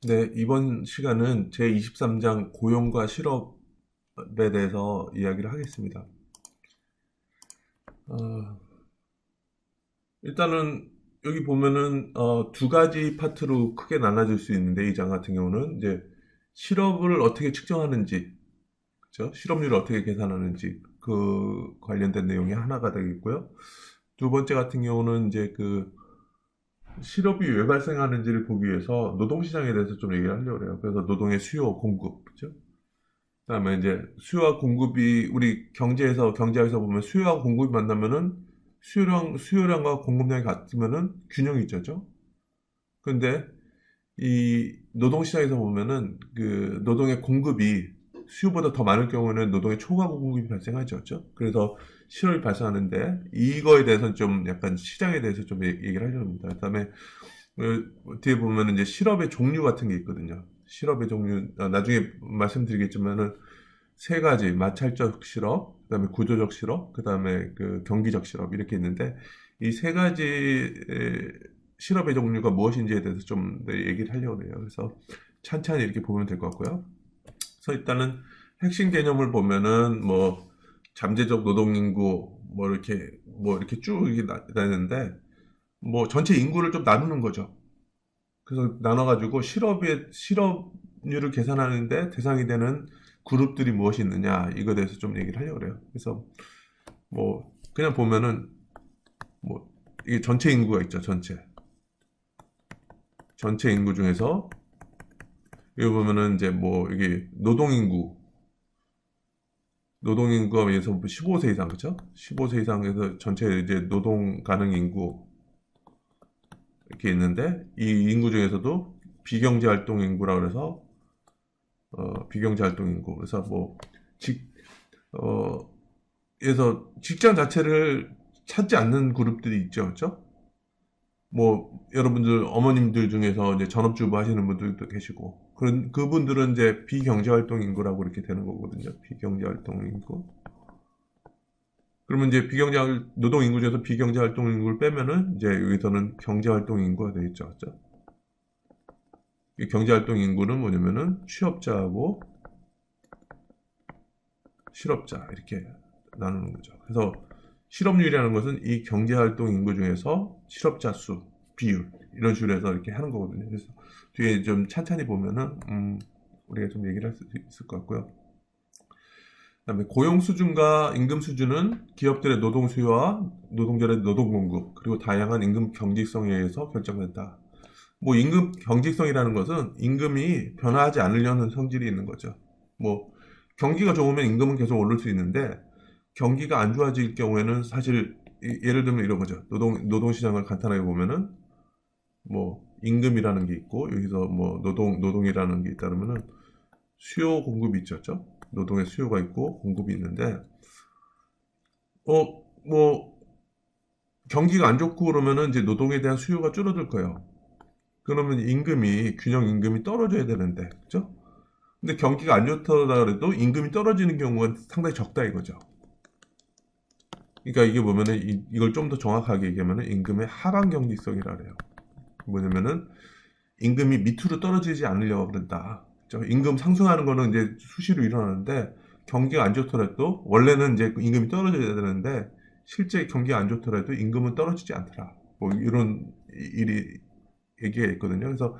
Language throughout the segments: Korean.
네, 이번 시간은 제23장 고용과 실업에 대해서 이야기를 하겠습니다. 어, 일단은 여기 보면은 두 가지 파트로 크게 나눠질 수 있는데 이 장 같은 경우는 이제 실업을 어떻게 측정하는지, 그죠? 실업률을 어떻게 계산하는지 그 관련된 내용이 하나가 되겠고요. 두 번째 같은 경우는 이제 그 실업이 왜 발생하는지를 보기 위해서 노동시장에 대해서 좀 얘기를 하려고 해요. 그래서 노동의 수요, 공급, 그죠? 그다음에 이제 수요와 공급이 우리 경제학에서 보면 수요와 공급이 만나면은 수요량과 공급량이 같으면은 균형이 있죠. 근데 이 노동시장에서 보면은 그 노동의 공급이 수요보다 더 많을 경우에는 노동의 초과 공급이 발생하죠. 그래서 실업이 발생하는데 이거에 대해서는 좀 약간 시장에 대해서 좀 얘기를 하려고 합니다. 그다음에 뒤에 보면은 이제 실업의 종류 같은 게 있거든요. 실업의 종류 나중에 말씀드리겠지만은 세 가지 마찰적 실업, 그다음에 구조적 실업, 그다음에 그 경기적 실업 이렇게 있는데 이 세 가지 실업의 종류가 무엇인지에 대해서 좀 더 얘기를 하려고 해요. 그래서 찬찬히 이렇게 보면 될 것 같고요. 그래서 일단은 핵심 개념을 보면은 뭐 잠재적 노동 인구 뭐 이렇게 쭉 이렇게 나뉘는데 뭐 전체 인구를 좀 나누는 거죠. 그래서 나눠가지고 실업률을 계산하는데 대상이 되는 그룹들이 무엇이 있느냐 이거에 대해서 좀 얘기를 하려고 그래요. 그래서 뭐 그냥 보면은 뭐 이게 전체 인구가 있죠. 전체 인구 중에서 여기 보면은 이제 뭐 이게 노동인구가 위해서 15세 이상 그렇죠? 15세 이상에서 전체 이제 노동 가능 인구 이렇게 있는데 이 인구 중에서도 비경제 활동 인구라 그래서 비경제 활동 인구 그래서 뭐 직, 어, 그래서 직장 자체를 찾지 않는 그룹들이 있죠, 그렇죠? 뭐 여러분들 어머님들 중에서 이제 전업주부 하시는 분들도 계시고 그런 그분들은 이제 비경제 활동 인구라고 이렇게 되는 거거든요. 비경제 활동 인구. 그러면 이제 노동 인구 중에서 비경제 활동 인구를 빼면은 이제 여기서는 경제 활동 인구가 되겠죠, 그렇죠? 이 경제 활동 인구는 뭐냐면은 취업자하고 실업자 이렇게 나누는 거죠. 그래서 실업률이라는 것은 이 경제활동 인구 중에서 실업자 수, 비율 이런 식으로 해서 이렇게 하는 거거든요. 그래서 뒤에 좀 찬찬히 보면은 우리가 좀 얘기를 할 수 있을 것 같고요. 그다음에 고용 수준과 임금 수준은 기업들의 노동 수요와 노동자의 노동 공급 그리고 다양한 임금 경직성에 의해서 결정된다. 뭐 임금 경직성이라는 것은 임금이 변화하지 않으려는 성질이 있는 거죠. 뭐 경기가 좋으면 임금은 계속 오를 수 있는데 경기가 안 좋아질 경우에는 사실 예를 들면 이런 거죠. 노동 시장을 간단하게 보면은 뭐 임금이라는 게 있고 여기서 뭐 노동이라는 게 있다면은 수요 공급이 있죠. 노동의 수요가 있고 공급이 있는데 뭐 경기가 안 좋고 그러면은 이제 노동에 대한 수요가 줄어들 거예요. 그러면 균형 임금이 떨어져야 되는데, 그죠? 근데 경기가 안 좋더라 그래도 임금이 떨어지는 경우가 상당히 적다 이거죠. 그러니까 이게 보면은 이걸 좀 더 정확하게 얘기하면은 임금의 하방 경직성이라 그래요. 뭐냐면은 임금이 밑으로 떨어지지 않으려고 그런다. 그죠? 임금 상승하는 거는 이제 수시로 일어나는데 경기가 안 좋더라도 원래는 이제 임금이 떨어져야 되는데 실제 경기가 안 좋더라도 임금은 떨어지지 않더라. 뭐 이런 일이 얘기가 있거든요. 그래서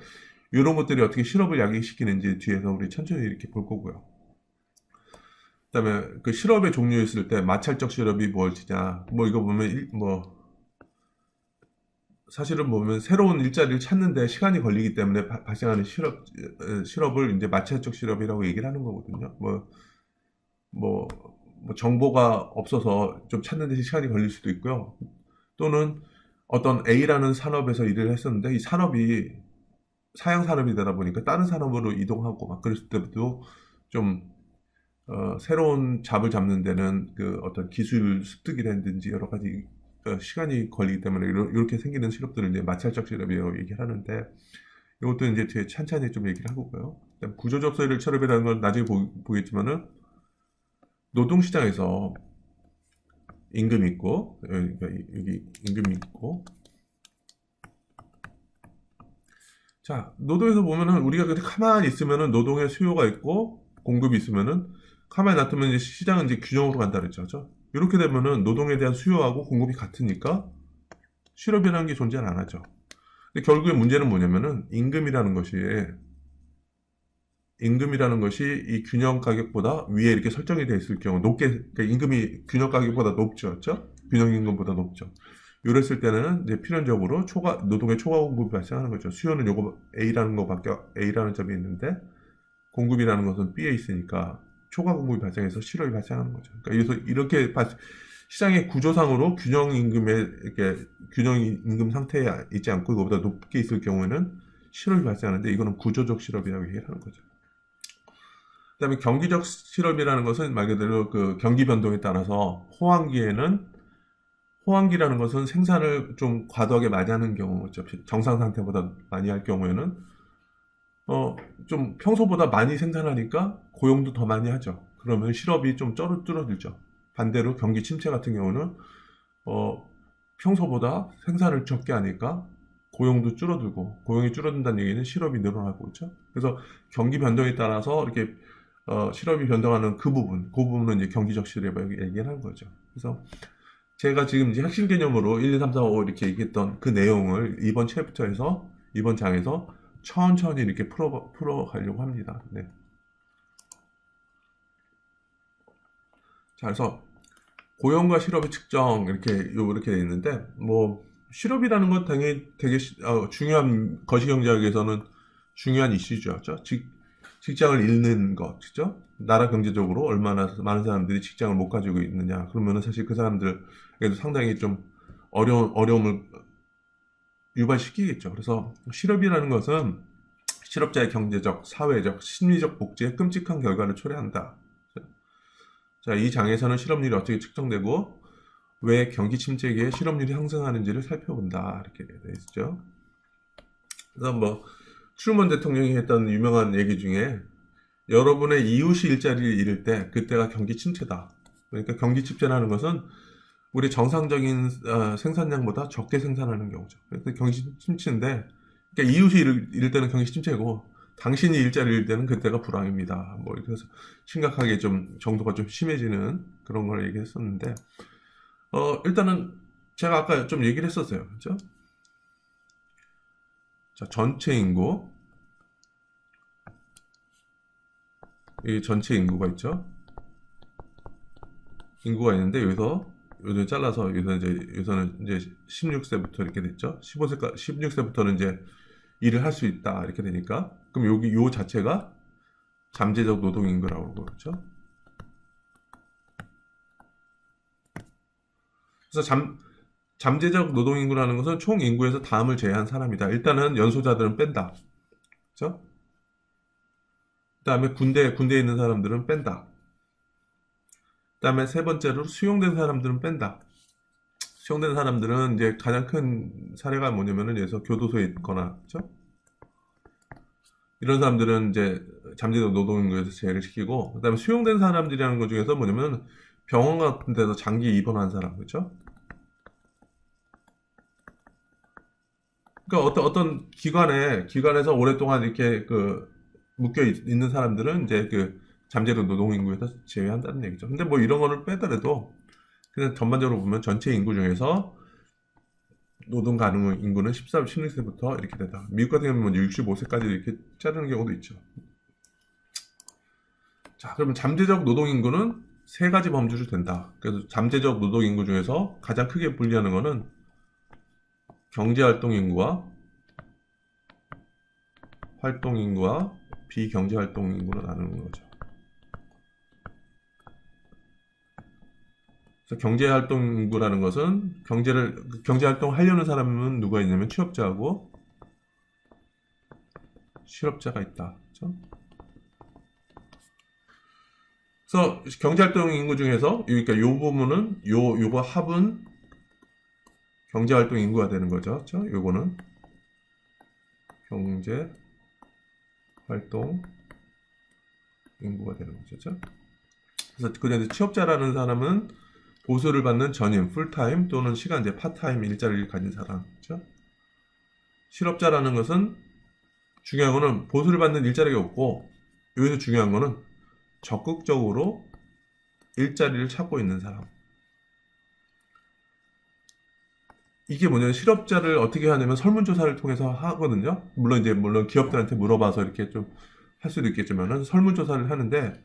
이런 것들이 어떻게 실업을 야기시키는지 뒤에서 우리 천천히 이렇게 볼 거고요. 그다음에 그 실업의 종류 있을 때 마찰적 실업이 무엇이냐. 뭐 이거 보면 뭐 사실은 보면 새로운 일자리를 찾는데 시간이 걸리기 때문에 발생하는 실업을 이제 마찰적 실업이라고 얘기를 하는 거거든요. 뭐, 뭐 정보가 없어서 좀 찾는 데 시간이 걸릴 수도 있고요. 또는 어떤 A라는 산업에서 일을 했었는데 이 산업이 사양 산업이 되다 보니까 다른 산업으로 이동하고 막 그랬을 때도 좀 새로운 잡을 잡는 데는 그 어떤 기술 습득이라든지 여러 가지 시간이 걸리기 때문에 이렇게 생기는 실업들을 이제 마찰적 실업이라고 얘기를 하는데 이것도 이제 뒤에 찬찬히 좀 얘기를 하고요. 그다음 구조적 소외를 체력이라는 건 나중에 보겠지만은 노동시장에서 임금이 있고 여기 임금이 있고 자, 노동에서 보면은 우리가 그렇게 가만히 있으면은 노동의 수요가 있고 공급이 있으면은 가만히 놔두면 이제 시장은 이제 균형으로 간다 그랬죠. 그죠? 이렇게 되면은 노동에 대한 수요하고 공급이 같으니까 실업이라는 게 존재는 안 하죠. 근데 결국에 문제는 뭐냐면은 임금이라는 것이 이 균형 가격보다 위에 이렇게 설정이 되어 있을 경우 그러니까 임금이 균형 가격보다 높죠. 그렇죠? 균형 임금보다 높죠. 이랬을 때는 이제 필연적으로 노동의 초과 공급이 발생하는 거죠. 수요는 요거 A라는 점이 있는데 공급이라는 것은 B에 있으니까 초과 공급이 발생해서 실업이 발생하는 거죠. 그러니까 이렇게 시장의 구조상으로 균형 임금 상태에 있지 않고 이거보다 높게 있을 경우에는 실업이 발생하는데 이거는 구조적 실업이라고 얘기를 하는 거죠. 그다음에 경기적 실업이라는 것은 말 그대로 그 경기 변동에 따라서 호황기라는 것은 생산을 좀 과도하게 많이 하는 경우, 정상 상태보다 많이 할 경우에는 좀 평소보다 많이 생산하니까 고용도 더 많이 하죠. 그러면 실업이 좀 줄어들죠. 반대로 경기 침체 같은 경우는 평소보다 생산을 적게 하니까 고용도 줄어들고, 고용이 줄어든다는 얘기는 실업이 늘어나고 있죠. 그래서 경기 변동에 따라서 이렇게 실업이 변동하는 그 부분은 이제 경기적 실업이라고 얘기를 하는 거죠. 그래서 제가 지금 이제 핵심 개념으로 1, 2, 3, 4, 5 이렇게 얘기했던 그 내용을 이번 장에서 천천히 이렇게 풀어가려고 합니다. 네. 자, 그래서 고용과 실업의 측정 이렇게 되어 있는데, 뭐 실업이라는 건 당연히 되게 중요한 거시경제학에서는 중요한 이슈죠. 직장을 잃는 것, 그죠? 나라 경제적으로 얼마나 많은 사람들이 직장을 못 가지고 있느냐. 그러면은 사실 그 사람들에게도 상당히 좀 어려움을 유발시키겠죠. 그래서 실업이라는 것은 실업자의 경제적, 사회적, 심리적 복지에 끔찍한 결과를 초래한다. 자, 이 장에서는 실업률이 어떻게 측정되고 왜 경기 침체기에 실업률이 상승하는지를 살펴본다. 이렇게 되어 있죠. 그래서 뭐 트루먼 대통령이 했던 유명한 얘기 중에 여러분의 이웃이 일자리를 잃을 때 그때가 경기 침체다. 그러니까 경기 침체라는 것은 우리 정상적인 생산량보다 적게 생산하는 경우죠. 그래서 경기 침체인데, 그러니까 이웃이 잃을 때는 경기 침체고 당신이 일자리를 잃을 때는 그때가 불황입니다. 뭐 이렇게 해서 심각하게 좀 정도가 좀 심해지는 그런 걸 얘기했었는데, 일단은 제가 아까 좀 얘기를 했었어요. 그죠? 자, 전체 인구. 이 전체 인구가 있죠. 인구가 있는데 여기서 잘라서 여기서는 이제 16세부터 이렇게 됐죠. 16세부터는 이제 일을 할 수 있다 이렇게 되니까 그럼 요 자체가 잠재적 노동 인구라고 그러죠. 그래서 잠재적 노동 인구라는 것은 총 인구에서 다음을 제외한 사람이다. 일단은 연소자들은 뺀다. 그렇죠? 그다음에 군대에 있는 사람들은 뺀다. 그다음에 세 번째로 수용된 사람들은 뺀다. 수용된 사람들은 이제 가장 큰 사례가 뭐냐면은 여기서 교도소에 있거나, 그렇죠? 이런 사람들은 이제 잠재적 노동인구에서 제외를 시키고, 그다음에 수용된 사람들이라는 것 중에서 뭐냐면 병원 같은 데서 장기 입원한 사람, 그렇죠? 그러니까 어떤 기관에서 오랫동안 이렇게 묶여 있는 사람들은 이제 잠재적 노동인구에서 제외한다는 얘기죠. 근데 뭐 이런 거를 빼더라도 그냥 전반적으로 보면 전체 인구 중에서 노동 가능 인구는 16세부터 이렇게 되다. 미국 같은 경우는 65세까지 이렇게 자르는 경우도 있죠. 자, 그러면 잠재적 노동 인구는 세 가지 범주를 댄다. 그래서 잠재적 노동 인구 중에서 가장 크게 분리하는 거는 경제활동 인구와 활동 인구와 비경제활동 인구로 나누는 거죠. 그래서 경제활동 인구라는 것은 경제활동 하려는 사람은 누가 있냐면 취업자하고 실업자가 있다. 그렇죠? 그래서 경제활동 인구 중에서 그러니까 요 부분은 요거 합은 경제활동 인구가 되는 거죠. 그렇죠? 요거는 경제활동 인구가 되는 거죠. 그렇죠? 그래서 그다음에 취업자라는 사람은 보수를 받는 전임, 풀타임 또는 시간제, 파타임 일자리를 가진 사람. 그렇죠? 실업자라는 것은 중요한 거는 보수를 받는 일자리가 없고, 여기서 중요한 거는 적극적으로 일자리를 찾고 있는 사람. 이게 뭐냐면 실업자를 어떻게 하냐면 설문조사를 통해서 하거든요. 물론 기업들한테 물어봐서 이렇게 좀 할 수도 있겠지만은 설문조사를 하는데,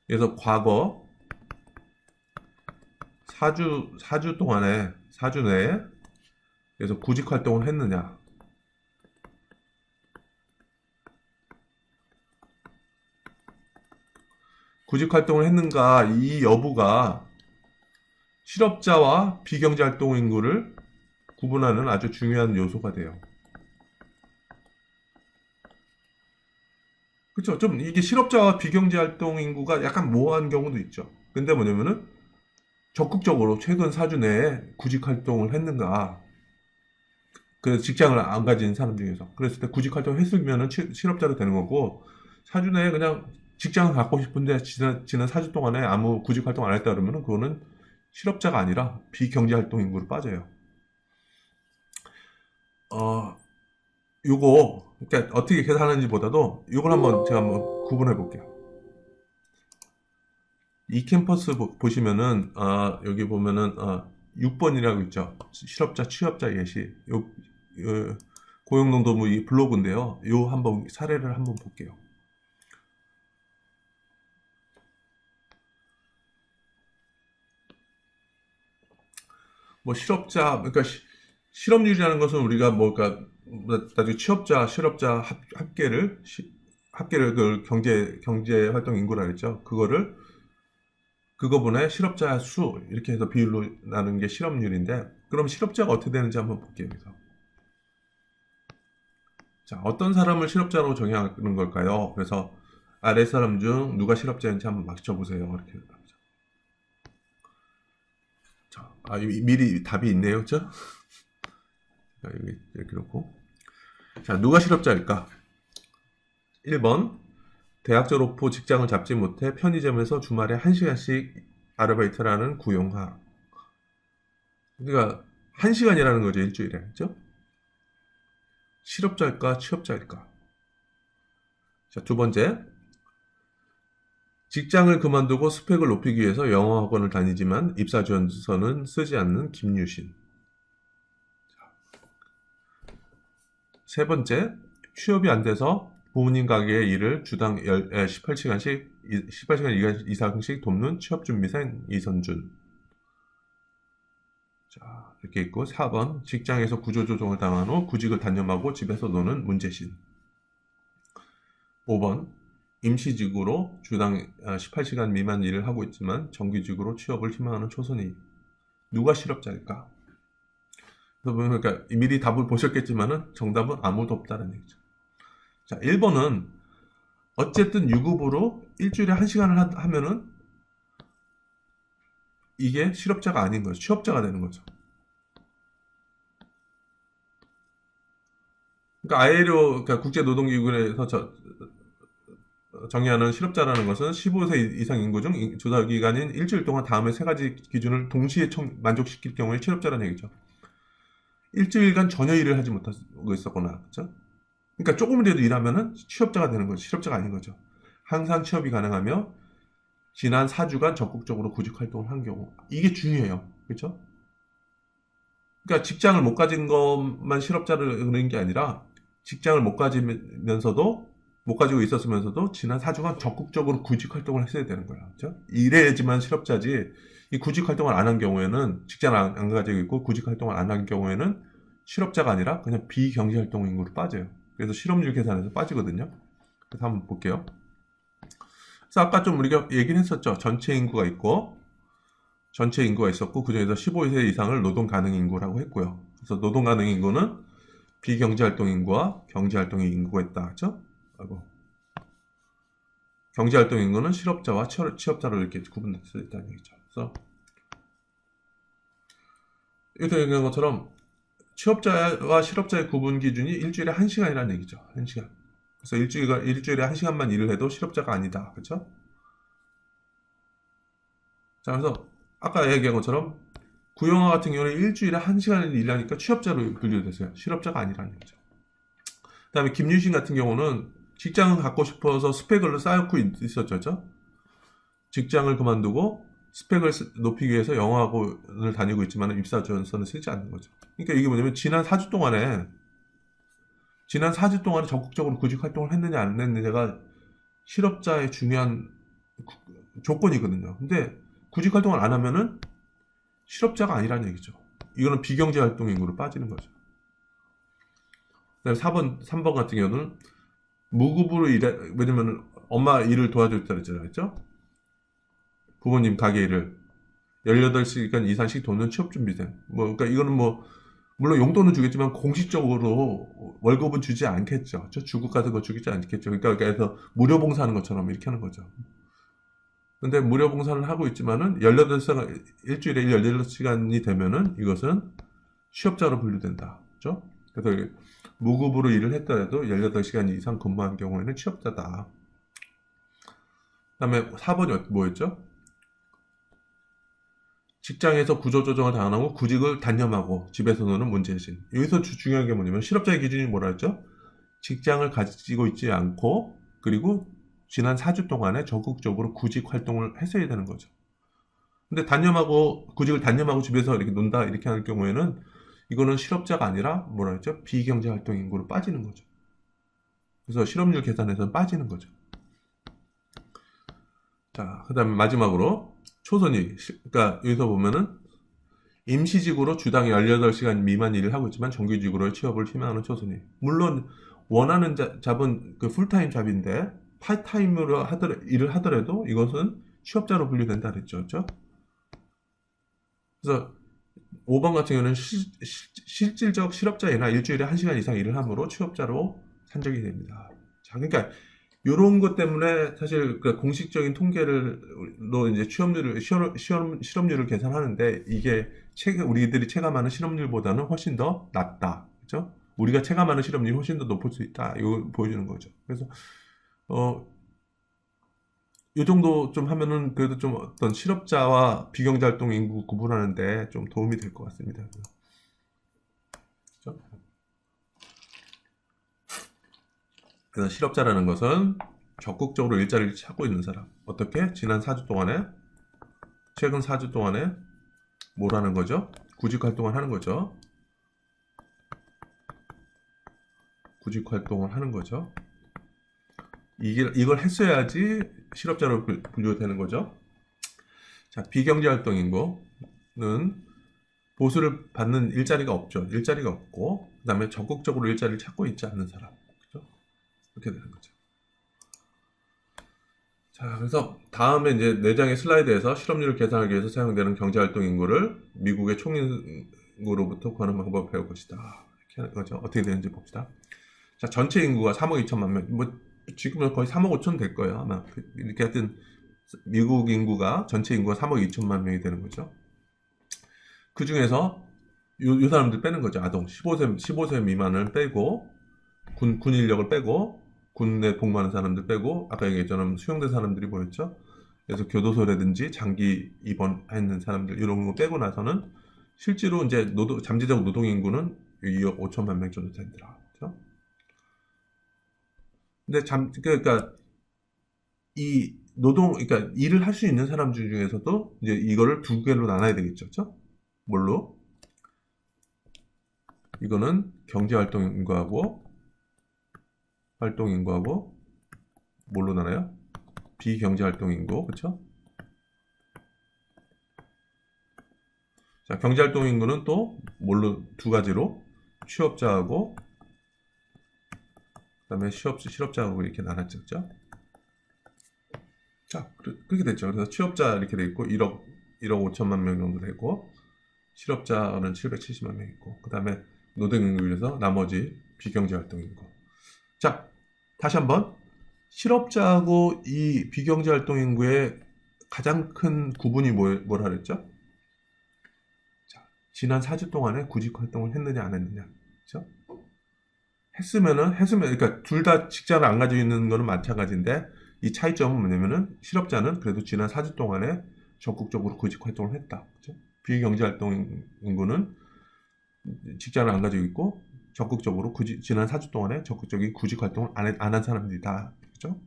그래서 과거 4주 내에 그래서 구직 활동을 했느냐. 구직 활동을 했는가 이 여부가 실업자와 비경제 활동 인구를 구분하는 아주 중요한 요소가 돼요. 그렇죠? 좀 이게 실업자와 비경제 활동 인구가 약간 모호한 경우도 있죠. 근데 뭐냐면은 적극적으로 최근 4주 내에 구직 활동을 했는가. 그 직장을 안 가진 사람 중에서. 그랬을 때 구직 활동을 했으면은 실업자로 되는 거고, 4주 내에 그냥 직장을 갖고 싶은데 지난 4주 동안에 아무 구직 활동 안 했다 그러면은 그거는 실업자가 아니라 비경제 활동 인구로 빠져요. 어, 요거, 그러니까 어떻게 계산하는지 보다도 요걸 제가 한번 구분해 볼게요. 이 캠퍼스 보시면은, 여기 보면은, 6번이라고 있죠. 실업자, 취업자 예시. 고용노동부 이 블로그인데요. 요 한번 사례를 한번 볼게요. 뭐 실업자, 그러니까 실업률이라는 것은 우리가 그러니까 나중에 실업자 합계를 그 경제 활동 인구라 그랬죠. 그거분의 실업자 수 이렇게 해서 비율로 나누는 게 실업률인데, 그럼 실업자가 어떻게 되는지 한번 볼게요. 그래서 자, 어떤 사람을 실업자로 정의하는 걸까요? 그래서 아래 사람 중 누가 실업자인지 한번 맞춰보세요. 이렇게. 자, 미리 답이 있네요. 그죠? 자, 여기 이렇게 놓고. 자, 누가 실업자일까? 1번, 대학 졸업 후 직장을 잡지 못해 편의점에서 주말에 1시간씩 아르바이트를 하는 구용하. 그러니까 1시간이라는 거죠, 일주일에. 그죠? 실업자일까, 취업자일까? 자, 두 번째, 직장을 그만두고 스펙을 높이기 위해서 영어 학원을 다니지만 입사 지원서는 쓰지 않는 김유신. 세 번째, 취업이 안 돼서 부모님 가게의 일을 주당 18시간 이상씩 돕는 취업준비생 이선준. 자, 이렇게 있고, 4번, 직장에서 구조조정을 당한 후 구직을 단념하고 집에서 노는 문재신. 5번, 임시직으로 주당 18시간 미만 일을 하고 있지만 정규직으로 취업을 희망하는 초선이. 누가 실업자일까? 그러니까 미리 답을 보셨겠지만은 정답은 아무도 없다는 얘기죠. 자, 1번은 어쨌든 유급으로 일주일에 1시간을 하면은 이게 실업자가 아닌 거죠. 취업자가 되는 거죠. 그러니까 그러니까 국제노동기구에서 정의하는 실업자라는 것은 15세 이상 인구 중 조사 기간인 일주일 동안 다음의 세 가지 기준을 동시에 만족시킬 경우에 실업자라는 얘기죠. 일주일간 전혀 일을 하지 못하고 있었거나, 그렇죠? 그러니까 조금이라도 일하면은 취업자가 되는 거죠. 실업자가 아닌 거죠. 항상 취업이 가능하며 지난 4주간 적극적으로 구직 활동을 한 경우. 이게 중요해요. 그렇죠? 그러니까 직장을 못 가진 것만 실업자를 그런 게 아니라 직장을 못 가지고 있었으면서도 지난 4주간 적극적으로 구직 활동을 했어야 되는 거야. 그렇죠? 이래야지만 실업자지. 이 구직 활동을 안 한 경우에는 직장을 안 가지고 있고 구직 활동을 안 한 경우에는 실업자가 아니라 그냥 비경제 활동 인구로 빠져요. 그래서 실업률 계산에서 빠지거든요. 그래서 한번 볼게요. 그래서 아까 좀 우리가 얘기를 했었죠. 전체 인구가 있고 그중에서 15세 이상을 노동 가능 인구라고 했고요. 그래서 노동 가능 인구는 비경제 활동 인구와 경제 활동 인구가 있다. 그렇죠? 경제 활동 인구는 실업자와 취업자로 이렇게 구분될 수 있다는 얘기죠. 그래서 여기서 얘기한 것처럼 취업자와 실업자의 구분 기준이 일주일에 1시간이라는 얘기죠. 1시간. 그래서 일주일에 1시간만 일을 해도 실업자가 아니다. 그렇죠? 자, 그래서 아까 얘기한 것처럼 구용화 같은 경우는 일주일에 1시간을 일하니까 취업자로 분류됐어요. 실업자가 아니라는 얘기죠. 그다음에 김유신 같은 경우는 직장을 갖고 싶어서 스펙을 쌓고 있었죠. 직장을 그만두고 스펙을 높이기 위해서 영어학원을 다니고 있지만 입사 지원서는 쓰지 않는 거죠. 그러니까 이게 뭐냐면 지난 4주 동안에 적극적으로 구직 활동을 했느냐 안 했느냐가 실업자의 중요한 조건이거든요. 근데 구직 활동을 안 하면은 실업자가 아니라는 얘기죠. 이거는 비경제 활동 인구로 빠지는 거죠. 그다음에 3번 같은 경우는 무급으로 왜냐면 엄마 일을 도와줬다 그랬죠? 부모님 가게 일을 18시간 이상씩 돕는 취업준비생. 그러니까 이거는 물론 용돈은 주겠지만 공식적으로 월급은 주지 않겠죠. 주급 같은 거 주지 않겠죠. 그러니까 그래서 무료 봉사하는 것처럼 이렇게 하는 거죠. 근데 무료 봉사를 하고 있지만은 18시간, 일주일에 18시간이 되면은 이것은 취업자로 분류된다. 그죠? 그래서 무급으로 일을 했더라도 18시간 이상 근무한 경우에는 취업자다. 그 다음에 4번이 뭐였죠? 직장에서 구조조정을 당하고 구직을 단념하고 집에서 노는 문재신. 여기서 중요한 게 뭐냐면 실업자의 기준이 뭐라 했죠? 직장을 가지고 있지 않고 그리고 지난 4주 동안에 적극적으로 구직 활동을 했어야 되는 거죠. 근데 구직을 단념하고 집에서 이렇게 논다 이렇게 하는 경우에는 이거는 실업자가 아니라 뭐라 했죠? 비경제 활동 인구로 빠지는 거죠. 그래서 실업률 계산에서는 빠지는 거죠. 자, 그 다음에 마지막으로 초선이, 그러니까 여기서 보면은 임시직으로 주당 18시간 미만 일을 하고 있지만 정규직으로의 취업을 희망하는 초선이. 물론 원하는 잡은 그 풀타임 잡인데 파트타임으로 일을 하더라도 이것은 취업자로 분류된다 그랬죠. 그렇죠? 그래서 5번 같은 경우는 실질적 실업자이나 일주일에 1시간 이상 일을 함으로 취업자로 산정이 됩니다. 자, 그러니까 이런 것 때문에 사실 그 공식적인 통계로 이제 실업률을 계산하는데 이게 우리들이 체감하는 실업률보다는 훨씬 더 낮다. 그죠? 우리가 체감하는 실업률이 훨씬 더 높을 수 있다. 이거 보여주는 거죠. 그래서, 이 정도 좀 하면은 그래도 좀 어떤 실업자와 비경제 활동 인구 구분하는데 좀 도움이 될 것 같습니다. 그죠? 그래서 실업자라는 것은 적극적으로 일자리를 찾고 있는 사람. 어떻게? 최근 4주 동안에 뭘 하는 거죠? 구직 활동을 하는 거죠. 구직 활동을 하는 거죠. 이걸 했어야지 실업자로 분류되는 거죠. 자, 비경제 활동 인구는 보수를 받는 일자리가 없죠. 일자리가 없고, 그 다음에 적극적으로 일자리를 찾고 있지 않는 사람. 그죠? 이렇게 되는 거죠. 자, 그래서 다음에 이제 4장의 슬라이드에서 실업률을 계산하기 위해서 사용되는 경제활동 인구를 미국의 총인구로부터 구하는 방법을 배울 것이다. 이렇게 하는 거죠. 어떻게 되는지 봅시다. 자, 전체 인구가 3억 2천만 명. 지금은 거의 3억 5천 될 거예요. 아마. 이렇게 하여튼, 미국 인구가, 전체 인구가 3억 2천만 명이 되는 거죠. 그 중에서 요 사람들 빼는 거죠. 아동. 15세 미만을 빼고, 군 인력을 빼고, 군에 복무하는 사람들 빼고, 아까 얘기했잖아요. 수용된 사람들이 뭐였죠? 그래서 교도소라든지 장기 입원했는 사람들, 이런 거 빼고 나서는 실제로 이제 잠재적 노동 인구는 2억 5천만 명 정도 되더라. 그렇죠? 근데 그러니까 그러니까 일을 할 수 있는 사람 중에서도 이제 이거를 2개로 나눠야 되겠죠. 그렇죠? 뭘로? 이거는 경제활동 인구하고 뭘로 나눠요? 비경제활동 인구, 그렇죠? 자, 경제활동 인구는 또 뭘로 2가지로 취업자하고 그다음에 실업자하고 이렇게 나눴죠, 그렇죠? 자, 그렇게 됐죠. 그래서 취업자 이렇게 돼 있고 1억 5천만 명 정도 되고 실업자는 770만 명 있고 그다음에 노동 인구에서 나머지 비경제 활동 인구. 자, 다시 한번 실업자하고 이 비경제 활동 인구의 가장 큰 구분이 뭐라 그랬죠? 자, 지난 4주 동안에 구직 활동을 했느냐 안 했느냐. 그렇죠? 했으면 그러니까 둘 다 직장을 안 가지고 있는 거는 마찬가지인데 이 차이점은 뭐냐면은 실업자는 그래도 지난 4주 동안에 적극적으로 구직 활동을 했다. 그렇죠? 비경제 활동 인구는 직장을 안 가지고 있고 적극적으로 지난 4주 동안에 적극적인 구직 활동을 안 한 사람들이다. 그죠?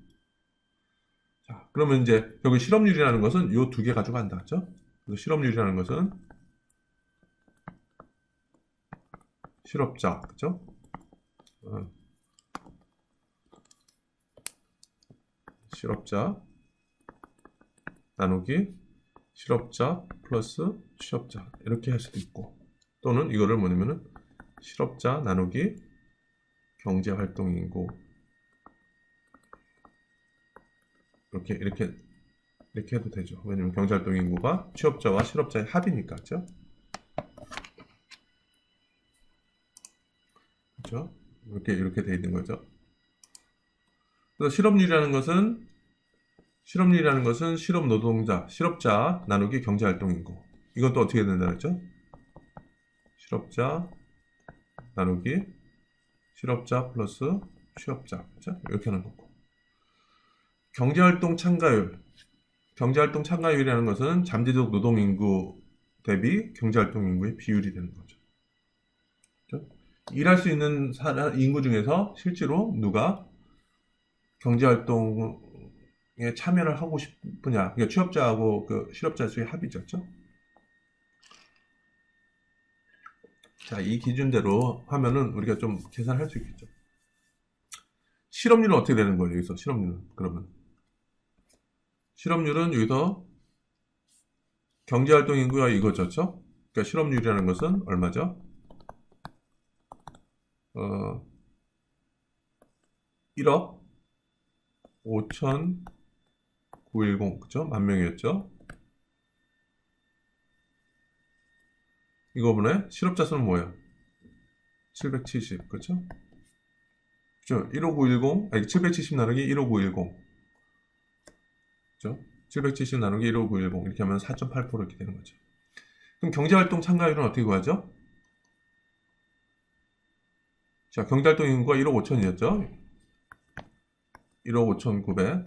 자, 그러면 이제 여기 실업률이라는 것은 요 두 개 가지고 한다. 그죠? 그래서 실업률이라는 것은 실업자, 그죠? 실업자 나누기 실업자 플러스 취업자 이렇게 할 수도 있고, 또는 이거를 뭐냐면은 실업자 나누기 경제활동인구 이렇게 해도 되죠. 왜냐면 경제활동인구가 취업자와 실업자의 합이니까. 그렇죠? 이렇게 돼 있는 거죠. 그래서 실업률이라는 것은 실업노동자, 실업자 나누기 경제활동인구. 이건 또 어떻게 된다 그랬죠? 실업자 나누기 실업자 플러스 취업자. 그렇죠? 이렇게 하는 거고. 경제활동 참가율이라는 것은 잠재적 노동인구 대비 경제활동인구의 비율이 되는 거죠. 그렇죠? 일할 수 있는 인구 중에서 실제로 누가 경제활동에 참여를 하고 싶으냐. 그러니까 취업자하고 그 실업자 수의 합이죠. 자, 이 기준대로 하면은 우리가 좀 계산할 수 있겠죠. 실업률은 어떻게 되는 거예요, 여기서? 그러면. 실업률은 여기서 경제활동 인구가 이거죠. 그러니까 실업률이라는 것은 얼마죠? 1억 5,910, 그죠? 만 명이었죠? 이거분에 실업자 수는 뭐예요? 770, 그죠? 그죠? 770 나누기 15910. 그죠? 770 나누기 15910. 이렇게 하면 4.8% 이렇게 되는 거죠. 그럼 경제활동 참가율은 어떻게 구하죠? 자, 경제활동 인구가 1억 5천이었죠? 1억 5,900.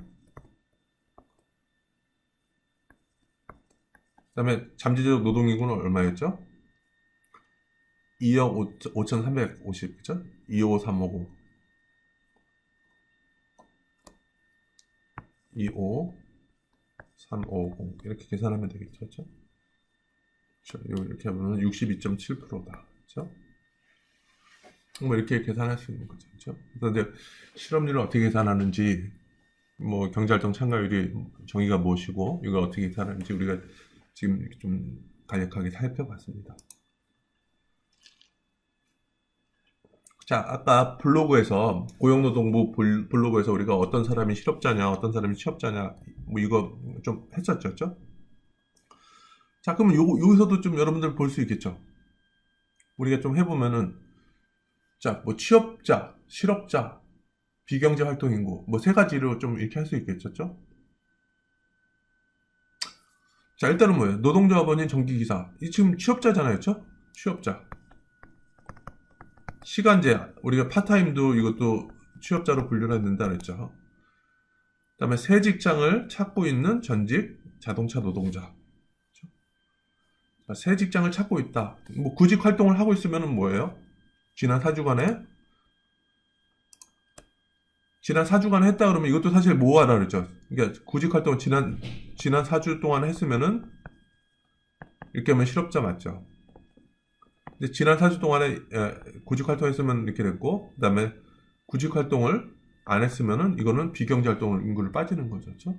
그 다음에 잠재적 노동인구는 얼마였죠? 2억 5,350, 그죠? 25350. 25350. 이렇게 계산하면 되겠죠? 그렇죠? 이렇게 하면 62.7%다. 그렇죠? 뭐 이렇게 계산할 수 있는 거죠. 그렇죠? 그래서 이제 실업률을 어떻게 계산하는지, 뭐 경제활동 참가율이 정의가 무엇이고 이걸 어떻게 계산하는지 우리가 지금 좀 간략하게 살펴봤습니다. 자, 아까 블로그에서 고용노동부 블로그에서 우리가 어떤 사람이 실업자냐, 어떤 사람이 취업자냐, 뭐 이거 좀 했었죠. 자, 그러면 여기서도 좀 여러분들 볼 수 있겠죠. 우리가 좀 해보면은, 자, 뭐 취업자, 실업자, 비경제 활동 인구, 뭐 세 가지로 좀 이렇게 할 수 있겠죠. 자, 일단은 뭐예요? 노동조합원인 전기기사. 이 지금 취업자잖아요. 취업자. 시간제, 우리가 파타임도 이것도 취업자로 분류를 된다 그랬죠. 그 다음에 새 직장을 찾고 있는 전직 자동차 노동자. 자, 새 직장을 찾고 있다. 뭐 구직 활동을 하고 있으면 뭐예요? 지난 4주간에 했다 그러면 이것도 사실 모아라 그랬죠. 그러니까 구직 활동을 지난 4주 동안 했으면은 이렇게 하면 실업자 맞죠. 근데 지난 4주 동안에 구직 활동했으면 이렇게 됐고, 그 다음에 구직 활동을 안 했으면은 이거는 비경제 활동 인구를 빠지는 거죠. 그렇죠?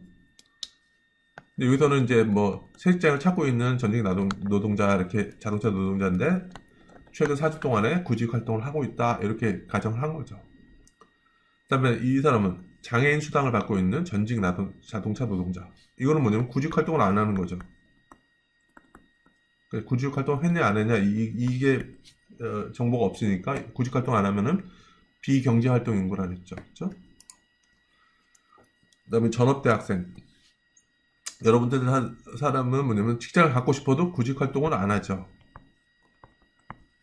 근데 여기서는 이제 뭐 새 직장을 찾고 있는 전직 노동자, 이렇게 자동차 노동자인데 최근 4주 동안에 구직 활동을 하고 있다, 이렇게 가정을 한 거죠. 그 다음에 이 사람은 장애인 수당을 받고 있는 전직 자동차 노동자. 이거는 뭐냐면 구직 활동을 안 하는 거죠. 구직 활동 했냐 안 했냐 이게 정보가 없으니까 구직 활동 안 하면은 비경제 활동 인구라 그랬죠. 그렇죠? 그다음에 전업대학생. 여러분들 사람은 뭐냐면 직장을 갖고 싶어도 구직 활동을 안 하죠.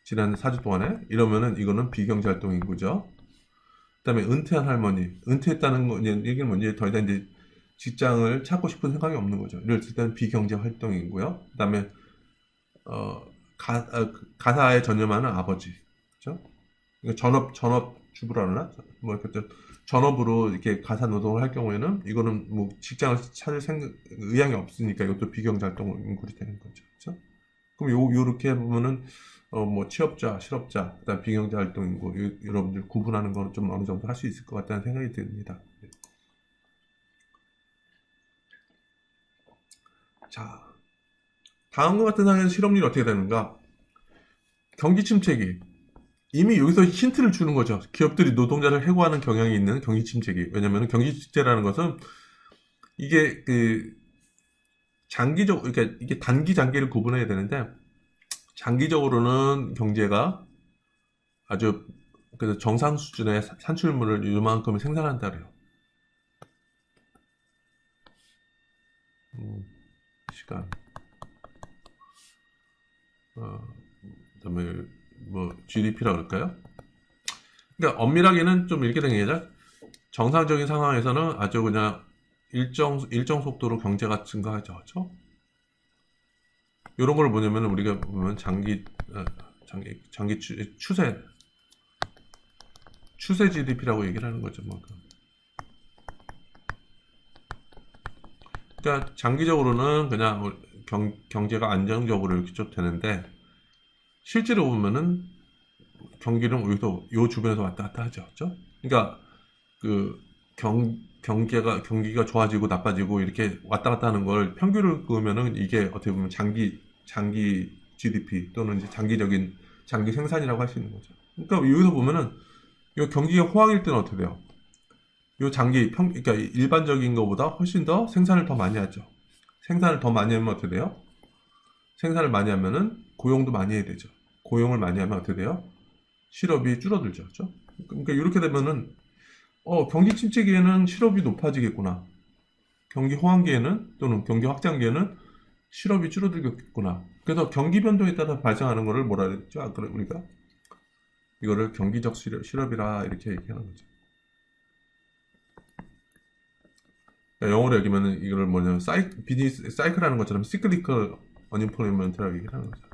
지난 4주 동안에. 이러면은 이거는 비경제 활동 인구죠. 그다음에 은퇴한 할머니. 은퇴했다는 얘기는 뭐지? 더 이상 이제 직장을 찾고 싶은 생각이 없는 거죠. 이랬을 때는 비경제 활동 인구요. 그다음에 가사에 전념하는 아버지. 그렇죠? 전업주부라나 뭐 이렇게 전업으로 이렇게 가사 노동을 할 경우에는 이거는 뭐 직장을 찾을 의향이 없으니까 이것도 비경제활동인구이 되는 거죠. 그렇죠? 그럼 요렇게 보면은 뭐 취업자, 실업자, 그다음 비경제활동인구 여러분들 구분하는 거는 좀 어느 정도 할 수 있을 것 같다는 생각이 듭니다. 자, 다음과 같은 상황에서 실업률이 어떻게 되는가? 경기 침체기. 이미 여기서 힌트를 주는 거죠. 기업들이 노동자를 해고하는 경향이 있는 경기 침체기. 왜냐면 경기 침체라는 것은 이게 그 그러니까 이게 단기 장기를 구분해야 되는데 장기적으로는 경제가 아주 그래서 정상 수준의 산출물을 이만큼을 생산한다 그래요. 시간. 그다음에 뭐 GDP라 그럴까요? 그러니까 엄밀하게는 좀 이렇게 된 게죠. 정상적인 상황에서는 아주 그냥 일정 속도로 경제가 증가하죠. 그렇죠? 이런 걸 뭐냐면 우리가 보면 장기 추세 GDP라고 얘기를 하는 거죠. 뭐. 그러니까 장기적으로는 그냥 경제가 안정적으로 이렇게 쭉 되는데 실제로 보면은 경기는 여기서 요 주변에서 왔다 갔다 하죠. 그렇죠? 그러니까 그 경기가 좋아지고 나빠지고 이렇게 왔다 갔다 하는 걸 평균을 그으면은 이게 어떻게 보면 장기 GDP 또는 이제 장기 생산이라고 할 수 있는 거죠. 그러니까 여기서 보면은 이 경기가 호황일 때는 어떻게 돼요? 요 그러니까 일반적인 것보다 훨씬 더 생산을 더 많이 하죠. 생산을 더 많이 하면 어떻게 돼요? 생산을 많이 하면은 고용도 많이 해야 되죠. 고용을 많이 하면 어떻게 돼요? 실업이 줄어들죠. 그렇죠? 그러니까 이렇게 되면은 경기 침체기에는 실업이 높아지겠구나. 경기 호황기에는 또는 경기 확장기에는 실업이 줄어들겠구나. 그래서 경기 변동에 따라 발생하는 거를 뭐라 그랬죠? 우리가 이거를 경기적 실업이라 이렇게 얘기하는 거죠. 그러니까 영어로 얘기하면 이걸 뭐냐면 비즈니스 사이클하는 것처럼 시클리컬 언임플로이먼트라고 얘기하는 거죠.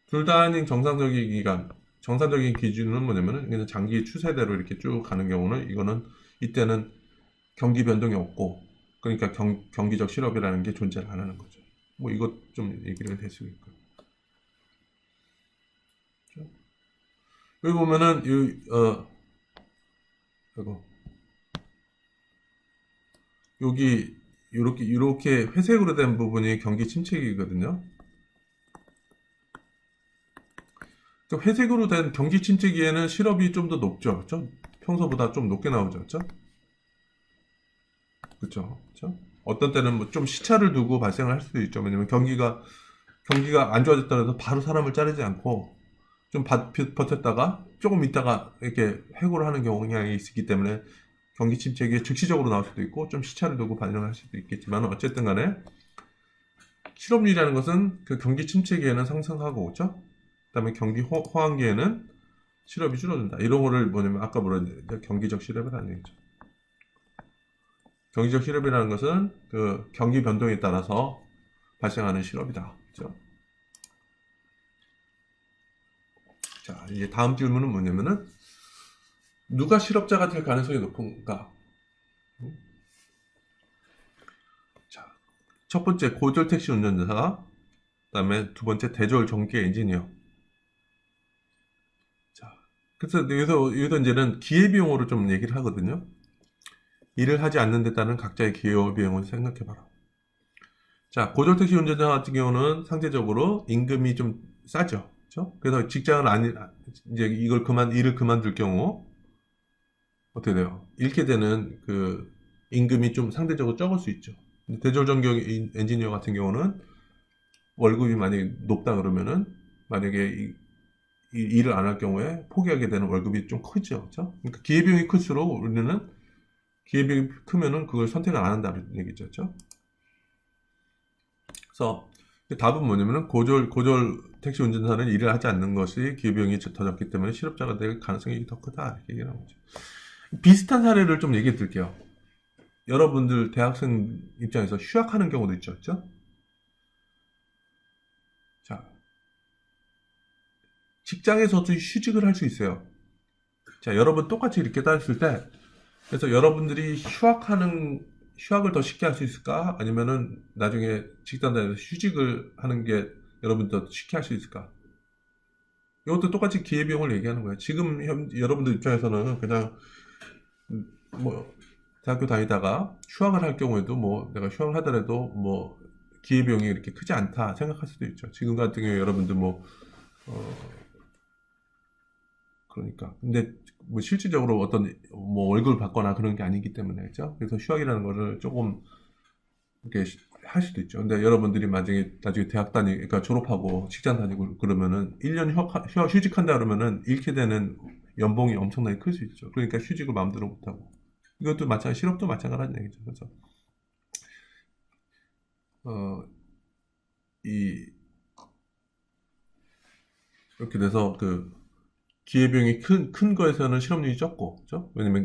둘 다 아닌 정상적인 기간, 정상적인 기준은 뭐냐면은 그냥 장기 추세대로 이렇게 쭉 가는 경우는 이때는 경기 변동이 없고 그러니까 경기적 실업이라는 게 존재를 안 하는 거죠. 뭐 이것 좀 얘기를 할 수 있고요. 여기 보면은 이거 여기 이렇게 회색으로 된 부분이 경기 침체기거든요. 회색으로 된 경기 침체기에는 실업이 좀 더 높죠. 그렇죠? 평소보다 좀 높게 나오죠. 그렇죠? 그렇죠. 그렇죠? 어떤 때는 뭐 좀 시차를 두고 발생을 할 수도 있죠. 왜냐면 경기가 안 좋아졌더라도 바로 사람을 자르지 않고 좀 버텼다가 조금 있다가 이렇게 해고를 하는 경향이 있기 때문에 경기 침체기에 즉시적으로 나올 수도 있고 좀 시차를 두고 반영할 수도 있겠지만 어쨌든 간에 실업률이라는 것은 그 경기 침체기에는 상승하고 그렇죠? 그다음에 경기 호황기에는 실업이 줄어든다. 이런 거를 뭐냐면 아까 뭐랬는데 경기적 실업이라는 얘기죠. 경기적 실업이라는 것은 그 경기 변동에 따라서 발생하는 실업이다. 그렇죠? 자, 이제 다음 질문은 뭐냐면은 누가 실업자가 될 가능성이 높은가? 자, 첫 번째 고졸 택시 운전자, 그다음에 두 번째 대졸 전기 엔지니어. 자, 그래서 여기서 이제는 기회비용으로 좀 얘기를 하거든요. 일을 하지 않는 데 따른 각자의 기회비용을 생각해봐라. 자, 고졸 택시 운전자 같은 경우는 상대적으로 임금이 좀 싸죠. 그렇죠? 그래서 이제 일을 그만둘 경우 어떻게 돼요? 잃게 되는 그 임금이 좀 상대적으로 적을 수 있죠. 대졸 전경 엔지니어 같은 경우는 월급이 만약에 높다 그러면은 만약에 이 일을 안 할 경우에 포기하게 되는 월급이 좀 크죠. 그렇죠? 그러니까 기회비용이 클수록 우리는 기회비용이 크면은 그걸 선택을 안 한다는 얘기죠. 그렇죠? 그래서 답은 뭐냐면은 고졸 택시 운전사는 일을 하지 않는 것이 기회비용이 더 적기 때문에 실업자가 될 가능성이 더 크다 이렇게 얘기하는 거죠. 비슷한 사례를 좀 얘기해 드릴게요. 여러분들 대학생 입장에서 휴학하는 경우도 있죠. 그렇죠? 자, 직장에서도 휴직을 할 수 있어요. 자, 여러분 똑같이 이렇게 따졌을 때, 그래서 여러분들이 휴학을 더 쉽게 할 수 있을까? 아니면은 나중에 직장 다니면서 휴직을 하는 게 여러분 더 쉽게 할 수 있을까? 이것도 똑같이 기회비용을 얘기하는 거예요. 지금 여러분들 입장에서는 그냥 뭐 대학교 다니다가 휴학을 할 경우에도 뭐 내가 휴학을 하더라도 뭐 기회비용이 이렇게 크지 않다 생각할 수도 있죠. 지금 같은 경우에 여러분들 뭐 그러니까 근데 뭐 실질적으로 어떤 뭐 월급을 받거나 그런 게 아니기 때문에 그죠? 그래서 휴학이라는 거를 조금 이렇게 할 수도 있죠. 근데 여러분들이 나중에 그러니까 졸업하고 직장 다니고 그러면은 1년 휴직한다 그러면은 잃게 되는 연봉이 엄청나게 클 수 있죠. 그러니까 휴직을 마음대로 못하고. 이것도 실업도 마찬가지인 얘기죠. 그래서, 어, 이, 이렇게 돼서 기회비용이 큰 거에서는 실업률이 적고, 그죠? 왜냐면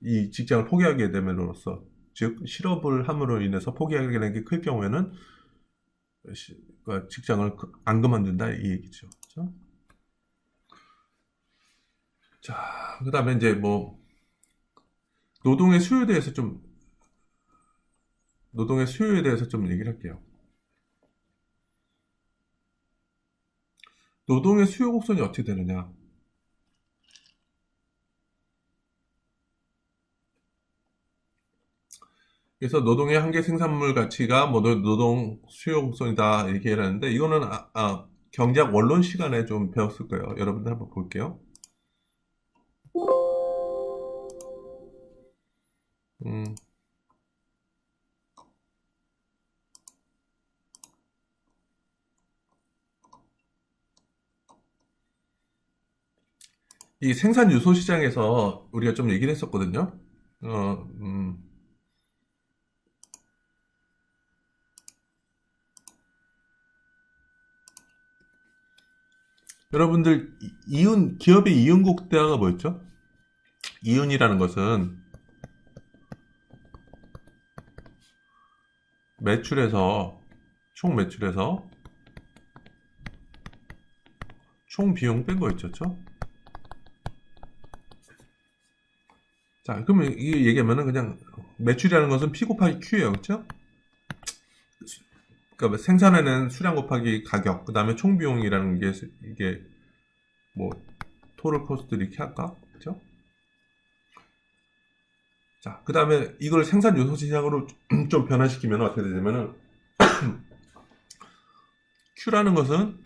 이 직장을 포기하게 됨으로써, 즉, 실업을 함으로 인해서 포기하게 되는 게 클 경우에는 직장을 안 그만둔다 이 얘기죠. 그죠? 자, 그 다음에 이제 뭐, 노동의 수요에 대해서 좀, 노동의 수요에 대해서 좀 얘기를 할게요. 노동의 수요 곡선이 어떻게 되느냐? 그래서 노동의 한계 생산물 가치가 뭐 노동 수요 곡선이다 이렇게 하는데 이거는 경제학 원론 시간에 좀 배웠을 거예요. 여러분들 한번 볼게요. 음, 이 생산 요소 시장에서 우리가 좀 얘기를 했었거든요. 어, 음, 여러분들 기업의 이윤곡대화가 뭐였죠? 이윤이라는 것은 총 매출에서 총 비용 뺀 거였죠. 자, 그러면 이게 얘기하면은 그냥 매출이라는 것은 P 곱하기 Q예요. 그렇죠? 그러니까 생산해낸 수량 곱하기 가격, 그 다음에 총 비용이라는 게 이게 뭐 토럴 코스트 이렇게 할까? 그렇죠? 자, 그 다음에 이걸 생산 요소 시장으로 좀 변화시키면 어떻게 되냐면은 Q라는 것은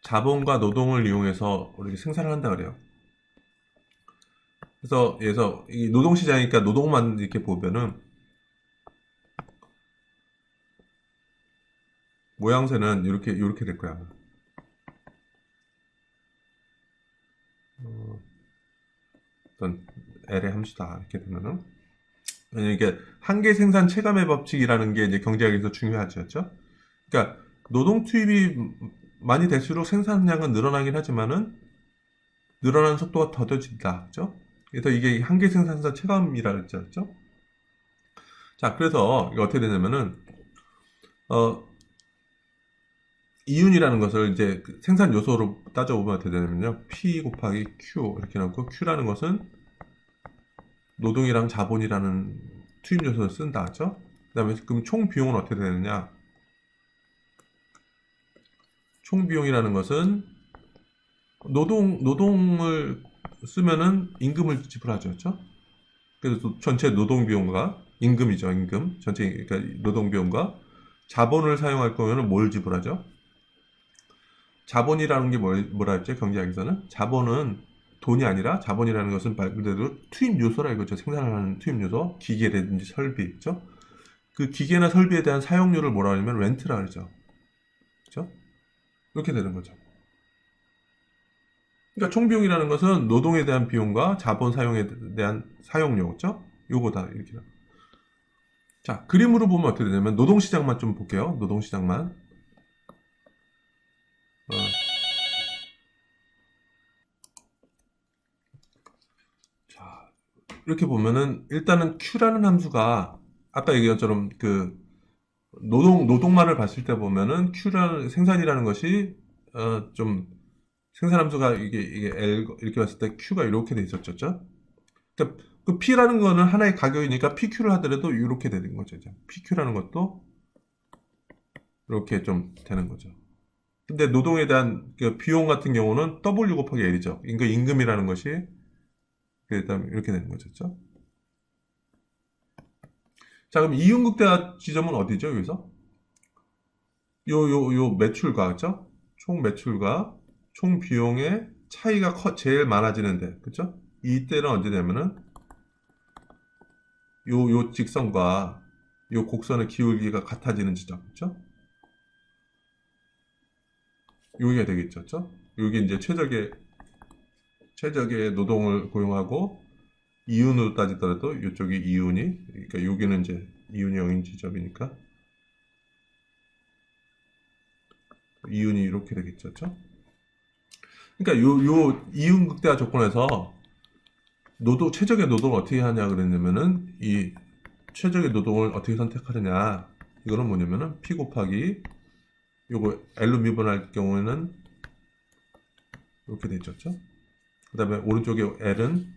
자본과 노동을 이용해서 우리가 생산을 한다 그래요. 그래서 이 노동 시장이니까 노동만 이렇게 보면은 모양새는 이렇게 될 거야. 어떤 L의 함수다 이렇게 되면은 이게 한계 생산 체감의 법칙이라는 게 이제 경제학에서 중요하죠. 그렇죠? 그러니까 노동 투입이 많이 될수록 생산량은 늘어나긴 하지만은 늘어나는 속도가 더뎌진다. 그죠? 그래서 이게 한계 생산자 체감이라고 했죠. 그죠? 자, 그래서 이게 어떻게 되냐면은 어, 이윤이라는 것을 이제 생산 요소로 따져보면 어떻게 되냐면요. P 곱하기 Q 이렇게 놓고 Q라는 것은 노동이랑 자본이라는 투입 요소를 쓴다. 그죠? 그다음에 그럼 총 비용은 어떻게 되느냐? 총 비용이라는 것은 노동을 쓰면은 임금을 지불하죠. 그렇죠? 그래서 전체 노동 비용과 임금이죠. 임금. 전체 그러니까 노동 비용과 자본을 사용할 거면은 뭘 지불하죠? 자본이라는 게 뭐라 했죠? 경제학에서는 자본은 돈이 아니라 자본이라는 것은 말 그대로 투입 요소라 이거죠. 생산하는 투입 요소, 기계라든지 설비, 그렇죠? 그 기계나 설비에 대한 사용료를 뭐라 하냐면 렌트라 그러죠. 그렇죠? 이렇게 되는 거죠. 그러니까 총비용이라는 것은 노동에 대한 비용과 자본 사용에 대한 사용료, 그렇죠? 요거다 이렇게. 자, 그림으로 보면 어떻게 되냐면 노동시장만 좀 볼게요. 노동시장만. 어, 자, 이렇게 보면은 일단은 Q라는 함수가 아까 얘기한 것처럼 노동만을 봤을 때 보면은 Q라는 생산이라는 것이 좀 생산함수가 이게 L 이렇게 봤을 때 Q가 이렇게 돼 있었죠. 그러니까 그 P라는 거는 하나의 가격이니까 PQ를 하더라도 이렇게 되는 거죠. PQ라는 것도 이렇게 좀 되는 거죠. 근데 노동에 대한 그 비용 같은 경우는 W 곱하기 L이죠. 임금이라는 것이 그다음 이렇게 되는 거죠. 자, 그럼 이윤극대화 지점은 어디죠? 여기서 요 매출과 그죠? 총 매출과 총 비용의 차이가 제일 많아지는데 그죠? 이때는 언제 되면은 요 직선과 요 곡선의 기울기가 같아지는 지점 그죠? 여기가 되겠죠. 그죠? 여기 이제 최적의 노동을 고용하고 이윤으로 따지더라도 이쪽이 이윤이 그러니까 여기는 이제 이윤이 0인 지점이니까 이윤이 이렇게 되겠죠. 그죠? 그러니까 요 이윤 극대화 조건에서 최적의 노동을 어떻게 하냐 그랬냐면은 이 최적의 노동을 어떻게 선택하느냐 이거는 뭐냐면은 P 곱하기 요거 L로 미분할 경우에는 이렇게 되죠. 그 다음에 오른쪽에 L은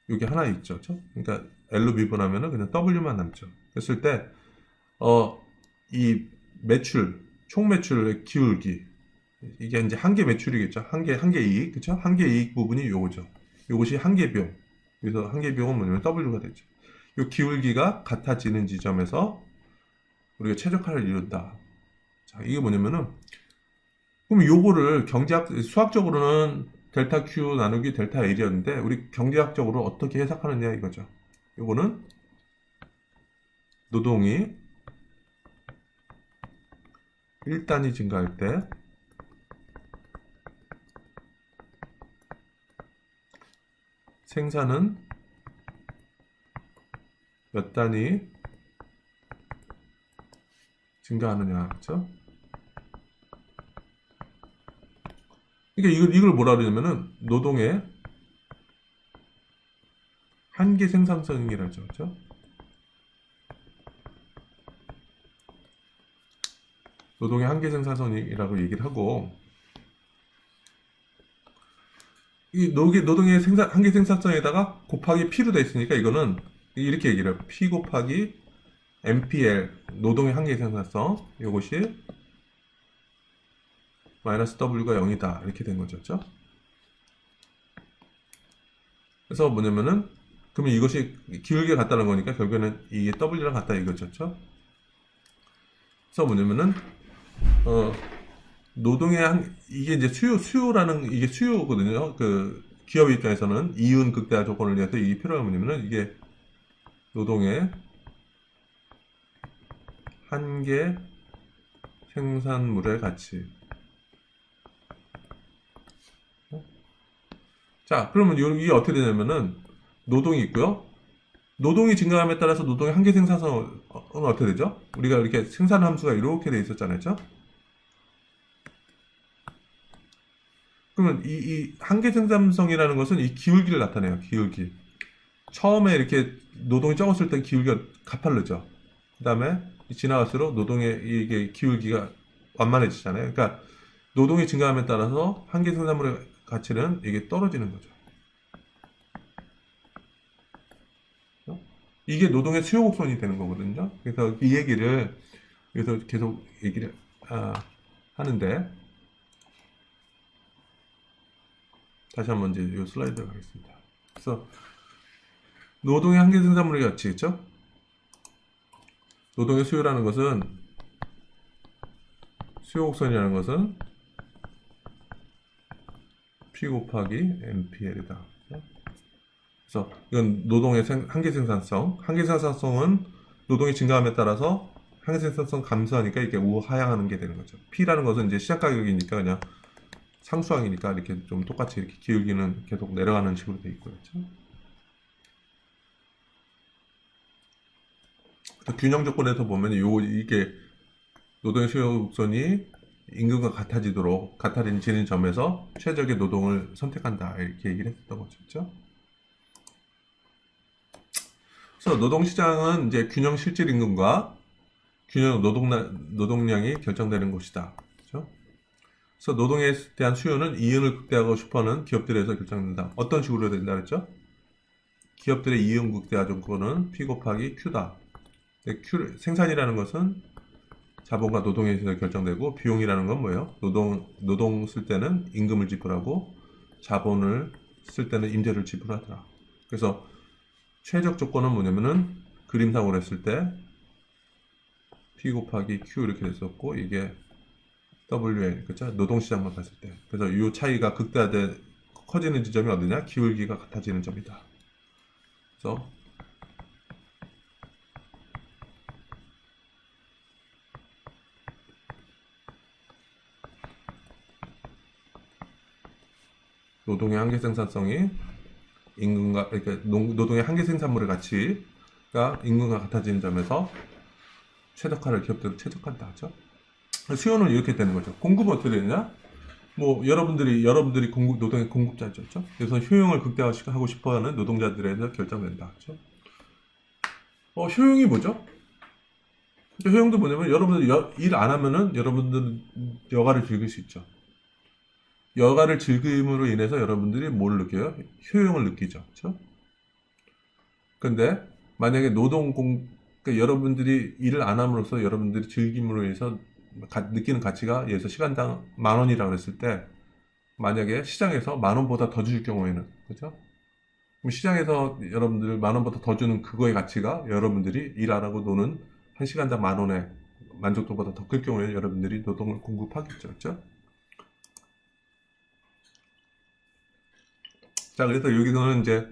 여기 하나 있죠. 그러니까 L로 미분하면은 그냥 W만 남죠. 그랬을 때 이 총 매출의 기울기 이게 이제 한계 매출이겠죠. 한계 이익 그쵸? 한계 이익 부분이 요거죠. 요것이 한계 비용. 그래서 한계 비용은 뭐냐면 W가 되죠. 요 기울기가 같아지는 지점에서 우리가 최적화를 이룬다. 자, 이게 뭐냐면은 그럼 요거를 수학적으로는 델타 Q 나누기 델타 L이었는데 우리 경제학적으로 어떻게 해석하느냐 이거죠. 요거는 노동이 1단위 증가할 때 생산은 몇 단위 증가하느냐, 그죠? 그러니까 이걸 뭐라 그러냐면은 노동의 한계 생산성이라죠, 그죠? 노동의 한계 생산성이라고 얘기를 하고 이 노동의 한계 생산성에다가 곱하기 P로 돼 있으니까 이거는 이렇게 얘기를 해요. P 곱하기 MPL 노동의 한계 생산성 이것이 마이너스 W가 0이다 이렇게 된 거죠. 그래서 뭐냐면은 그러면 이것이 기울기가 같다는 거니까 결국에는 이게 W랑 같다 이거죠. 그래서 뭐냐면은 노동의 이게 이제 수요라는 이게 수요거든요. 그 기업 입장에서는 이윤 극대화 조건을 위해서 이게 필요한 뭐냐면은 이게 노동의 한계 생산물의 가치. 자, 그러면 이게 어떻게 되냐면은 노동이 있고요. 노동이 증가함에 따라서 노동의 한계 생산성은 어떻게 되죠? 우리가 이렇게 생산 함수가 이렇게 돼 있었잖아요. 그러면 이 한계 생산성이라는 것은 이 기울기를 나타내요. 기울기. 처음에 이렇게 노동이 적었을 때 기울기가 가팔르죠. 그 다음에 지나갈수록 노동의 이게 기울기가 완만해지잖아요. 그러니까 노동이 증가함에 따라서 한계 생산물의 가치는 이게 떨어지는 거죠. 이게 노동의 수요 곡선이 되는 거거든요. 그래서 이 얘기를 그래서 계속 얘기를 하는데 다시 한번 이제 이 슬라이드 가겠습니다. 그래서 노동의 한계 생산물의 가치겠죠? 노동의 수요라는 것은 수요 곡선이라는 것은 P 곱하기 MPL이다. 그래서 이건 노동의 한계 생산성. 한계 생산성은 노동이 증가함에 따라서 한계 생산성 감소하니까 이렇게 우하향하는 게 되는 거죠. P라는 것은 이제 시작 가격이니까 그냥 상수항이니까 이렇게 좀 똑같이 이렇게 기울기는 계속 내려가는 식으로 돼 있고요. 그렇죠? 균형 조건에서 보면 이게 노동의 수요 곡선이 임금과 같아지는 점에서 최적의 노동을 선택한다 이렇게 얘기를 했던 거죠. 그렇죠? 그래서 노동시장은 이제 균형 실질 임금과 균형 노동량이 결정되는 곳이다. 그렇죠? 그래서 노동에 대한 수요는 이윤을 극대화하고 싶어하는 기업들에서 결정된다. 어떤 식으로 된다 그랬죠? 기업들의 이윤 극대화 조건은 P 곱하기 Q다. 생산이라는 것은 자본과 노동에 의해서 결정되고, 비용이라는 건 뭐예요? 노동 쓸 때는 임금을 지불하고 자본을 쓸 때는 임대를 지불하더라. 그래서 최적 조건은 뭐냐면은 그림상으로 했을 때 P 곱하기 Q 이렇게 됐었고, 이게 WL, 그렇죠? 노동시장만 봤을 때. 그래서 이 차이가 극대화돼 커지는 지점이 어디냐? 기울기가 같아지는 점이다. 그래서 노동의 한계 생산성이 임금과, 그러니까 노동의 한계 생산물의 가치가 임금과 같아지는 점에서 최적화를 기업들은 최적화한다 하죠. 수요는 이렇게 되는 거죠. 공급은 어떻게 되느냐? 뭐 여러분들이 노동의 공급자죠. 그래서 효용을 극대화하고 싶어하는 노동자들에서 결정된다 하죠. 효용이 뭐죠? 효용도 뭐냐면 여러분들 일 안 하면은 여러분들은 여가를 즐길 수 있죠. 여가를 즐김으로 인해서 여러분들이 뭘 느껴요? 효용을 느끼죠. 그렇죠? 근데 만약에 그러니까 여러분들이 일을 안 함으로써 여러분들이 즐김으로 인해서 느끼는 가치가 예를 들어서 시간당 10,000원이라고 했을 때, 만약에 시장에서 10,000원보다 더 줄 경우에는, 그렇죠? 그럼 시장에서 여러분들 10,000원보다 더 주는 그거의 가치가 여러분들이 일 안 하고 노는 1시간당 10,000원의 만족도보다 더 클 경우에는 여러분들이 노동을 공급하겠죠. 그렇죠? 자, 그래서 여기서는 이제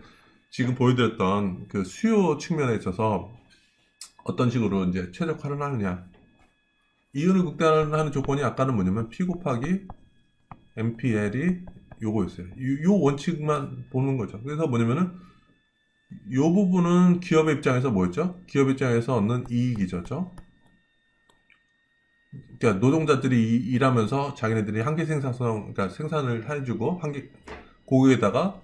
지금 보여드렸던 그 수요 측면에 있어서 어떤 식으로 이제 최적화를 하느냐. 이윤을 극대화하는 조건이 아까는 뭐냐면 P 곱하기 MPL이 요거였어요. 요 원칙만 보는 거죠. 그래서 뭐냐면은 요 부분은 기업의 입장에서 뭐였죠? 기업 입장에서 얻는 이익이죠. 그러니까 노동자들이 일하면서 자기네들이 한계 생산성, 그러니까 생산을 해주고 고객에다가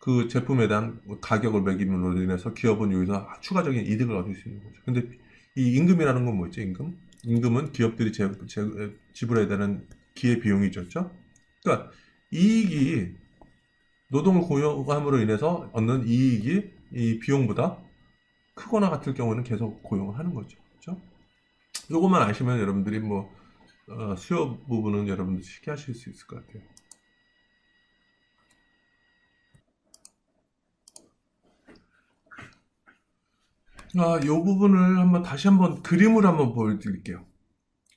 그 제품에 대한 가격을 매김으로 인해서 기업은 여기서 추가적인 이득을 얻을 수 있는 거죠. 근데 이 임금이라는 건 뭐였죠? 임금은 기업들이 지불해야 되는 기회 비용이죠. 그러니까 이익이 노동을 고용함으로 인해서 얻는 이익이 이 비용보다 크거나 같을 경우는 계속 고용을 하는 거죠. 그렇죠? 요것만 아시면 여러분들이 수요 부분은 여러분들 쉽게 하실 수 있을 것 같아요. 요 부분을 다시 한번 그림으로 한번 보여드릴게요.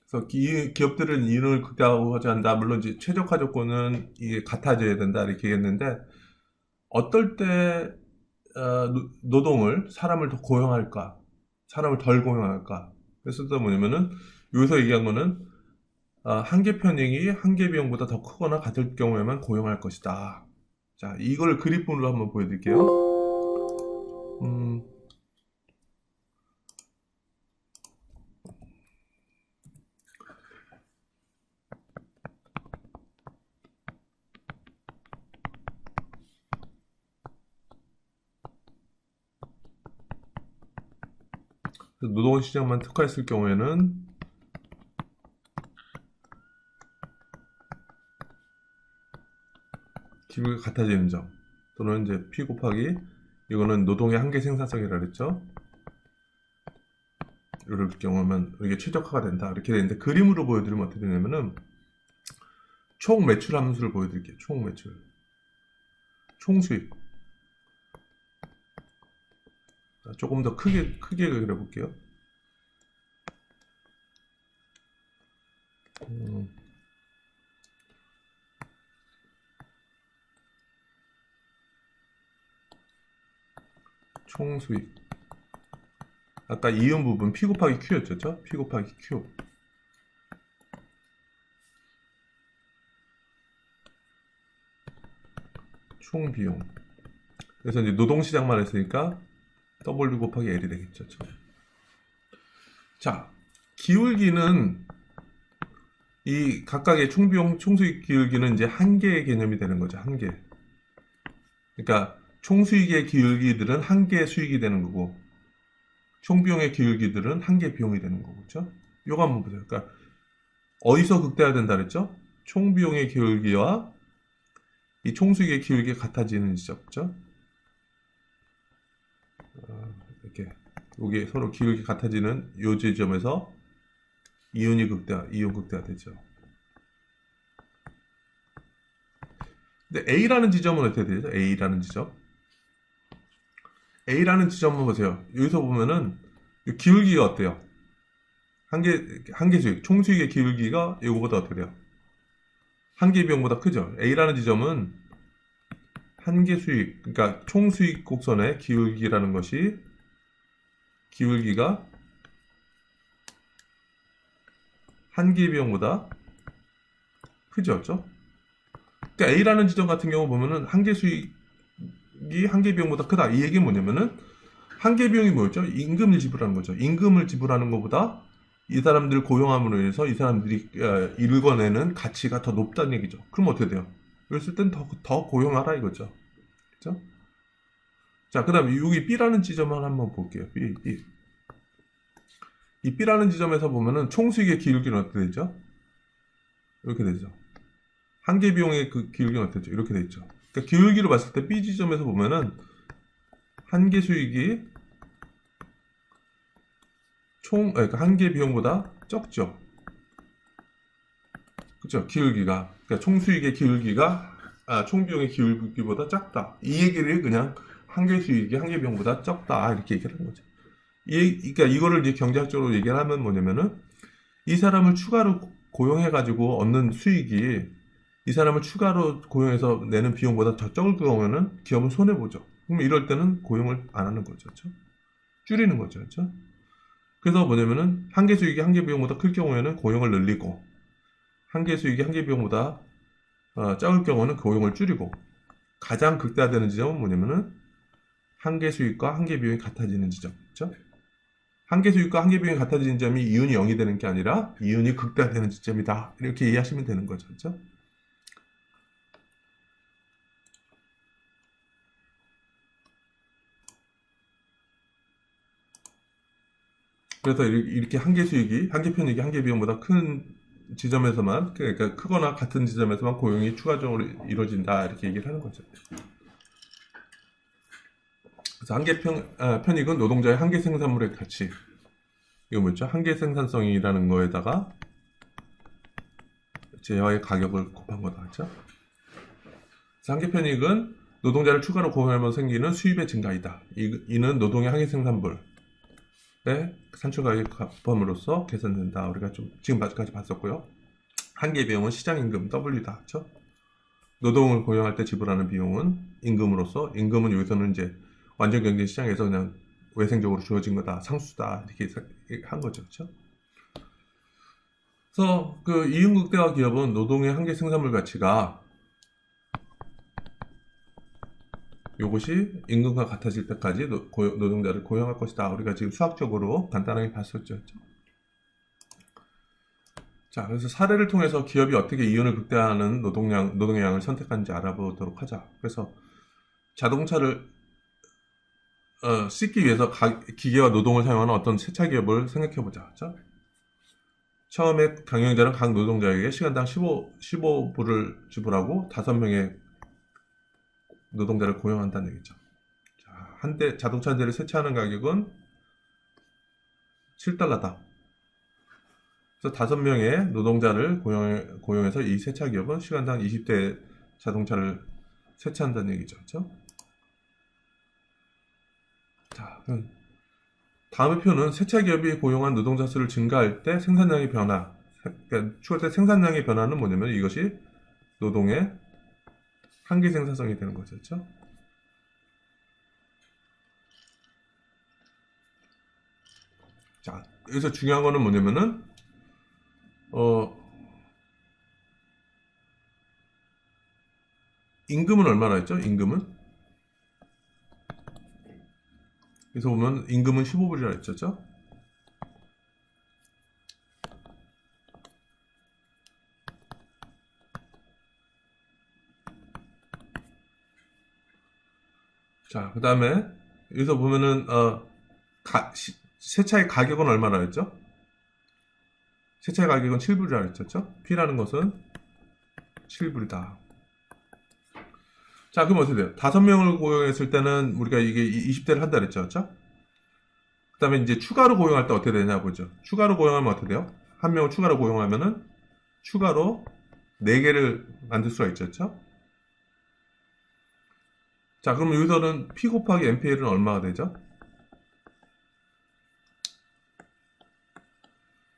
그래서 기업들은 이윤을 극대화하고자 한다. 물론 이제 최적화 조건은 이게 같아져야 된다 이렇게 했는데, 어떨 때 노동을 사람을 더 고용할까, 사람을 덜 고용할까. 그래서 또 뭐냐면은 여기서 얘기한 거는 한계 편익이 한계 비용보다 더 크거나 같을 경우에만 고용할 것이다. 자, 이걸 그림으로 한번 보여드릴게요. 노동 시장만 특화했을 경우에는 기울기가 같아지는 점, 또는 이제 P 곱하기, 이거는 노동의 한계 생산성이라 그랬죠. 이럴 경우면 이게 최적화가 된다 이렇게 되는데, 그림으로 보여드리면 어떻게 되냐면은 총 매출 함수를 보여드릴게요. 총 매출, 총 수익. 조금 더 크게 그려볼게요. 총 수익. 아까 이음 부분 P 곱하기 Q였죠? P 곱하기 Q. 총 비용. 그래서 이제 노동시장만 했으니까 W 곱하기 L이 되겠죠. 자, 기울기는 이 각각의 총비용, 총수익 기울기는 이제 한계의 개념이 되는 거죠. 한계. 그러니까 총수익의 기울기들은 한계 수익이 되는 거고, 총비용의 기울기들은 한계 비용이 되는 거고, 그렇죠? 요거 한번 보세요. 그러니까 어디서 극대화된다 그랬죠? 총 비용의 기울기와 이 총수익의 기울기가 같아지는 지점죠. 이렇게 여기 서로 기울기 같아지는 요 지점에서 이윤 극대화 되죠. 근데 A라는 지점은 어떻게 되죠? A라는 지점. A라는 지점을 보세요. 여기서 보면은 기울기가 어때요? 한계 수익, 총 수익의 기울기가 이거보다 어떻게 돼요? 한계 비용보다 크죠. A라는 지점은 한계 수익, 그러니까 총 수익 곡선의 기울기라는 것이 기울기가 한계 비용보다 크죠, 그렇죠? 그러니까 A라는 지점 같은 경우 보면은 한계 수익이 한계 비용보다 크다. 이 얘기는 뭐냐면은 한계 비용이 뭐였죠? 임금을 지불하는 거죠. 임금을 지불하는 것보다 이 사람들 고용함으로 인해서 이 사람들이 일궈내는 가치가 더 높다는 얘기죠. 그럼 어떻게 돼요? 그랬을 땐 더 고용하라 이거죠. 그죠? 자, 그 다음에 여기 B라는 지점을 한번 볼게요. B. 이 B라는 지점에서 보면은 총수익의 기울기는 어떻게 되죠? 이렇게 되죠. 한계 비용의 그 기울기는 어떻게 되죠? 이렇게 되죠. 그러니까 기울기로 봤을 때 B 지점에서 보면은 한계 수익이 그러니까 한계 비용보다 적죠. 그죠? 기울기가. 그러니까 총 수익의 기울기가 총 비용의 기울기보다 작다. 이 얘기를 그냥 한계 수익이 한계 비용보다 적다. 이렇게 얘기를 하는 거죠. 그러니까 이거를 이제 경제학적으로 얘기를 하면 뭐냐면은 이 사람을 추가로 고용해가지고 얻는 수익이 이 사람을 추가로 고용해서 내는 비용보다 더 적을 경우에는 기업은 손해보죠. 그럼 이럴 때는 고용을 안 하는 거죠. 그렇죠? 줄이는 거죠. 그렇죠? 그래서 뭐냐면은 한계 수익이 한계 비용보다 클 경우에는 고용을 늘리고 한계 수익이 한계 비용보다 적을 경우는 고용을 줄이고 가장 극대화되는 지점은 뭐냐면은 한계 수익과 한계 비용이 같아지는 지점. 그렇죠? 한계 수익과 한계 비용이 같아지는 점이 이윤이 0이 되는 게 아니라 이윤이 극대화되는 지점이다. 이렇게 이해하시면 되는 거죠. 그렇죠? 그래서 이렇게 한계 수익이, 한계 편익이 한계 비용보다 큰 지점에서만, 그러니까 크거나 같은 지점에서만 고용이 추가적으로 이루어진다. 이렇게 얘기를 하는 거죠. 그래서 한계 편익은 노동자의 한계 생산물의 가치. 이거 뭐죠? 한계 생산성이라는 거에다가 제어의 가격을 곱한 거다. 그렇죠? 그래서 한계 편익은 노동자를 추가로 고용하면 생기는 수입의 증가이다. 이는 노동의 한계 생산물. 산출 가격 값범으로써 계산된다. 우리가 좀 지금까지 봤었고요. 한계 비용은 시장 임금 W다. 그렇죠? 노동을 고용할 때 지불하는 비용은 임금으로서 임금은 여기서는 이제 완전 경제 시장에서 그냥 외생적으로 주어진 거다. 상수다. 이렇게 한 거죠. 그렇죠? 그래서 그 이윤 극대화 기업은 노동의 한계 생산물 가치가 이것이 임금과 같아질 때까지 노동자를 고용할 것이다. 우리가 지금 수학적으로 간단하게 봤었죠. 자, 그래서 사례를 통해서 기업이 어떻게 이윤을 극대화하는 노동의 양을 선택하는지 알아보도록 하자. 그래서 자동차를 씻기 위해서 기계와 노동을 사용하는 어떤 세차 기업을 생각해보자. 그렇죠? 처음에 경영자는 각 노동자에게 시간당 15불을 지불하고 5명의 노동자를 고용한다는 얘기죠. 자, 한 대 자동차 한 대를 세차하는 가격은 $7다. 그래서 5명의 노동자를 고용해서 이 세차 기업은 시간당 20대 자동차를 세차한다는 얘기죠. 그렇죠? 자, 다음의 표는 세차 기업이 고용한 노동자 수를 증가할 때 생산량의 변화, 그러니까 추가할 때 생산량의 변화는 뭐냐면 이것이 노동의 한계 생산성이 되는 거죠. 그렇죠? 자, 여기서 중요한 거는 뭐냐면은 임금은 얼마나 했죠? 임금은? 그래서 보면 임금은 15불이라 했죠? 자, 그 다음에 여기서 보면은 세차의 가격은 얼마나 했죠? 세차의 가격은 7불이라 했죠? P라는 것은 7불이다. 자, 그럼 어떻게 돼요? 5명을 고용했을 때는 우리가 이게 20대를 한다 그랬죠, 그렇죠? 그 다음에 이제 추가로 고용할 때 어떻게 되냐 보죠. 추가로 고용하면 어떻게 돼요? 한 명을 추가로 고용하면은 추가로 4개를 만들 수가 있죠, 그렇죠? 자, 그럼 여기서는 P 곱하기 NPL은 얼마가 되죠?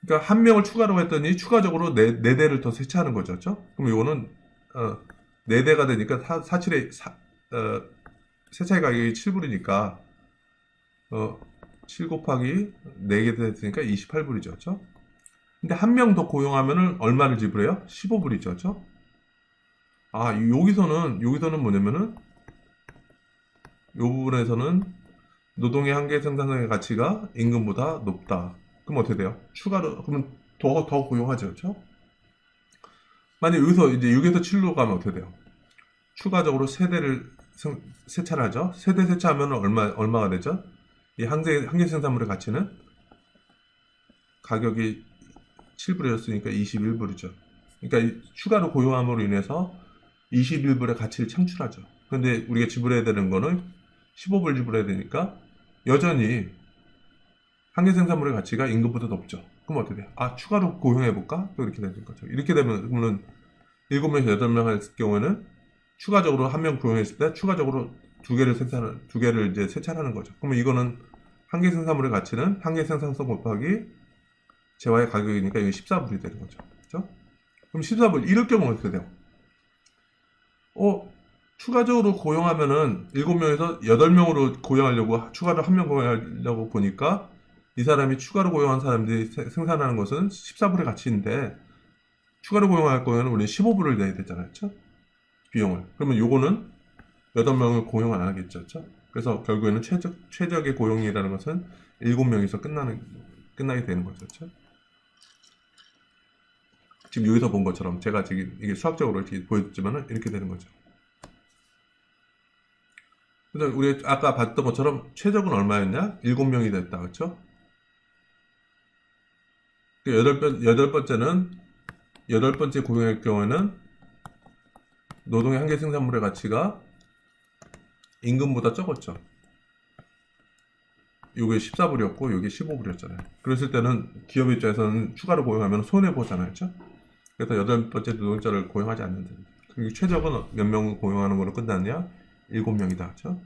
그러니까 한 명을 추가로 했더니 추가적으로 4대를 더 세차하는 거죠, 그렇죠? 그럼 이거는 4대가 되니까 세차의 가격이 7불이니까 7 곱하기 4개 됐으니까 28불이죠, 그렇죠? 근데 한 명 더 고용하면은 얼마를 지불해요? 15불이죠, 그렇죠? 아, 여기서는 뭐냐면은 이 부분에서는 노동의 한계 생산성의 가치가 임금보다 높다. 그럼 어떻게 돼요? 그러면 더 고용하죠, 그렇죠? 만약 여기서 이제 6에서 7로 가면 어떻게 돼요? 추가적으로 세대를 세차를 하죠. 세대 세차하면 얼마가 되죠? 이 한계 생산물의 가치는 가격이 7불이었으니까 21불이죠. 그러니까 추가로 고용함으로 인해서 21불의 가치를 창출하죠. 그런데 우리가 지불해야 되는 거는 15불 지불해야 되니까 여전히 한계 생산물의 가치가 임금보다 높죠. 그럼 어떻게 돼요? 아, 추가로 고용해볼까? 또 이렇게 되는 거죠. 이렇게 되면, 그러면 7명에서 8명 할 경우에는 추가적으로 한 명 고용했을 때 추가적으로 2개를 이제 세차하는 거죠. 그러면 이거는 한계 생산물의 가치는 한계 생산성 곱하기 재화의 가격이니까 이게 14불이 되는 거죠. 그렇죠? 그럼 14불, 이럴 경우는 어떻게 돼요? 추가적으로 고용하면은 7명에서 8명으로 고용하려고, 추가로 한 명 고용하려고 보니까 이 사람이 추가로 고용한 사람들이 생산하는 것은 14불의 가치인데 추가로 고용할 거면 우리는 15불을 내야 되잖아요. 그렇죠? 비용을. 그러면 요거는 8명을 고용 안 하겠죠. 그렇죠? 그래서 결국에는 최적의 고용이라는 것은 7명에서 끝나게 되는 거죠. 그렇죠? 지금 여기서 본 것처럼 제가 지금 이게 수학적으로 이렇게 보여줬지만은 이렇게 되는 거죠. 근데 우리 아까 봤던 것처럼 최적은 얼마였냐? 7명이 됐다. 그렇죠? 여덟 번째 고용할 경우에는 노동의 한계 생산물의 가치가 임금보다 적었죠. 요게 14불이었고 요게 15불이었잖아요. 그랬을 때는 기업 입장에서는 추가로 고용하면 손해보잖아요. 그렇죠? 그래서 8번째 노동자를 고용하지 않는다. 그리고 최적은 몇 명 고용하는 걸로 끝났냐? 7명이다. 그렇죠?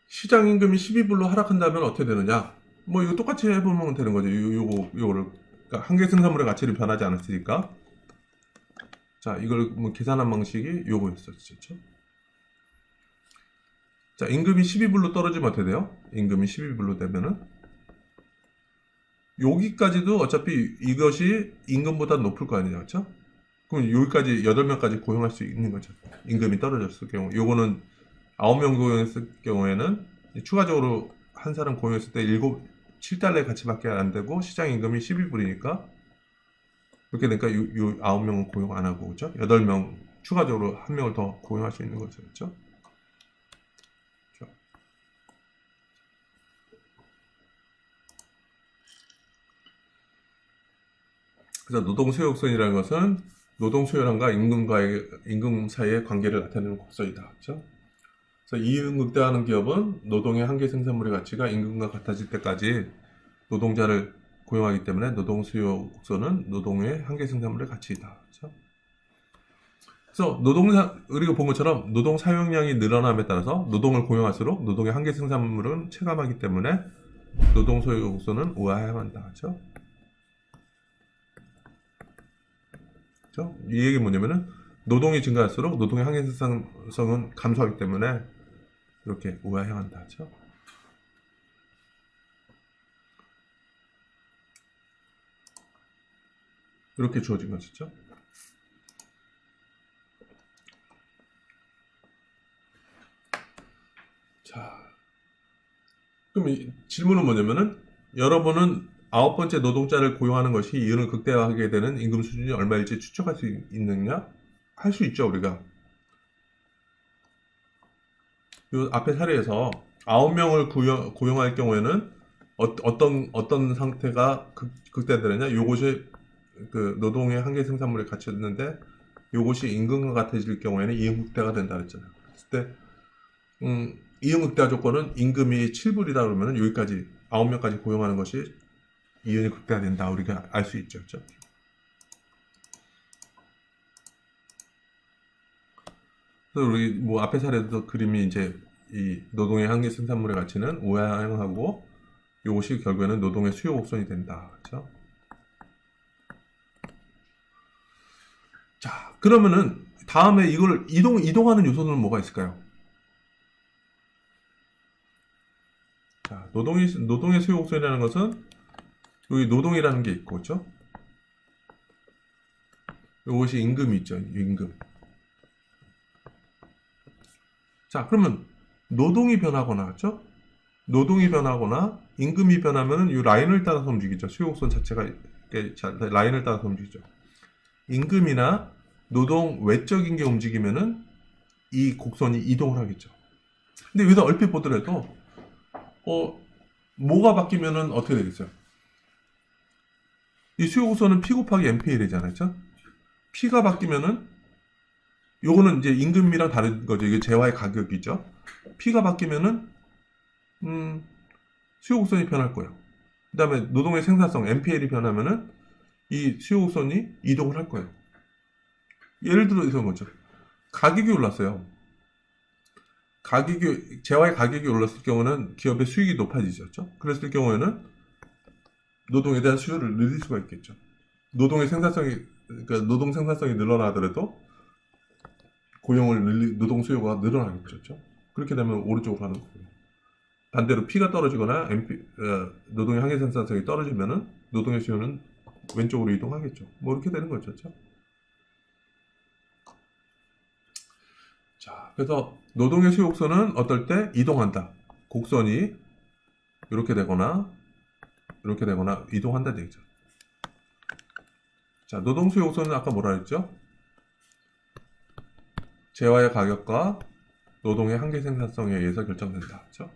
시장 임금이 12불로 하락한다면 어떻게 되느냐? 뭐 이거 똑같이 해보면 되는 거죠. 요거를 그러니까 한계 생산물의 가치는 변하지 않았으니까. 자, 이걸 뭐 계산한 방식이 요거였었죠. 자, 임금이 12불로 떨어지면 어떻게 돼요? 임금이 12불로 되면은 여기까지도 어차피 이것이 임금보다 높을 거 아니냐, 그렇죠? 그럼 여기까지 8명까지 고용할 수 있는 거죠. 임금이 떨어졌을 경우. 요거는 9명 고용했을 경우에는 추가적으로 한 사람 고용했을 때 7달러의 가치밖에 안 되고 시장 임금이 12불이니까 그렇게 되니까 요 9명은 고용 안 하고, 그죠? 8명 추가적으로 한 명을 더 고용할 수 있는 거죠. 그렇죠? 그래서 노동 수요 곡선이라는 것은 노동 수요량과 임금 사이의 관계를 나타내는 곡선이다. 그렇죠? 그래서 이윤 극대화하는 기업은 노동의 한계 생산물의 가치가 임금과 같아질 때까지 노동자를 고용하기 때문에 노동 수요 곡선은 노동의 한계 생산물의 가치이다. 그렇죠? 그래서 우리가 본 것처럼 노동 사용량이 늘어남에 따라서 노동을 고용할수록 노동의 한계 생산물은 체감하기 때문에 노동 수요 곡선은 우아해야만 한다. 그렇죠? 이 얘기는 뭐냐면은 노동이 증가할수록 노동의 한계 생산성은 감소하기 때문에 이렇게 우하향한다. 그렇죠? 이렇게 주어진 것이죠. 자, 그럼 이 질문은 뭐냐면은 여러분은 9번째 노동자를 고용하는 것이 이윤을 극대화하게 되는 임금 수준이 얼마일지 추측할 수 있느냐? 할 수 있죠, 우리가. 이 앞에 사례에서 9명을 고용할 경우에는 어떤 상태가 극대화되느냐? 요것이 그 노동의 한계 생산물의 가치였는데 요것이 임금과 같아질 경우에는 이응흑대가 된다 그랬잖아요. 그랬을 때 이응흑대화 조건은 임금이 7불이다 그러면 여기까지 9명까지 고용하는 것이 이응흑대가 된다. 우리가 알 수 있죠. 그렇죠? 그래서 우리 뭐 앞에 사례도 그림이 이제 이 노동의 한계 생산물의 가치는 우양하고 이것이 결국에는 노동의 수요 곡선이 된다. 그렇죠? 자, 그러면은 다음에 이걸 이동하는 요소는 뭐가 있을까요? 자, 노동의 수요 곡선이라는 것은 여기 노동이라는 게 있고, 그렇죠? 이것이 임금이 있죠. 임금. 자, 그러면 노동이 변하거나, 그렇죠? 노동이 변하거나 임금이 변하면은 이 라인을 따라서 움직이죠. 수요 곡선 자체가 라인을 따라서 움직이죠. 임금이나 노동 외적인 게 움직이면은 이 곡선이 이동을 하겠죠. 근데 여기서 얼핏 보더라도 뭐가 바뀌면은 어떻게 되겠어요? 이 수요 곡선은 P 곱하기 MPL이잖아요. 그렇죠? P가 바뀌면은 요거는 이제 임금이랑 다른 거죠. 이게 재화의 가격이죠. P가 바뀌면은 수요 곡선이 변할 거예요. 그 다음에 노동의 생산성 MPL이 변하면은 이 수요 곡선이 이동을 할 거예요. 예를 들어서 뭐죠? 가격이 올랐어요. 재화의 가격이 올랐을 경우는 기업의 수익이 높아지죠. 그랬을 경우에는 노동에 대한 수요를 늘릴 수가 있겠죠. 노동 생산성이 늘어나더라도 노동 수요가 늘어나겠죠. 그렇게 되면 오른쪽으로 가는 거고요. 반대로 P가 떨어지거나 노동의 한계 생산성이 떨어지면은 노동의 수요는 왼쪽으로 이동하겠죠. 뭐 이렇게 되는 거죠. 자, 그래서 노동의 수요 곡선은 어떨 때 이동한다. 곡선이 이렇게 되거나 이동한다는 얘기죠. 자, 노동 수요 곡선은 아까 뭐라 했죠? 재화의 가격과 노동의 한계 생산성에 의해서 결정된다. 그렇죠?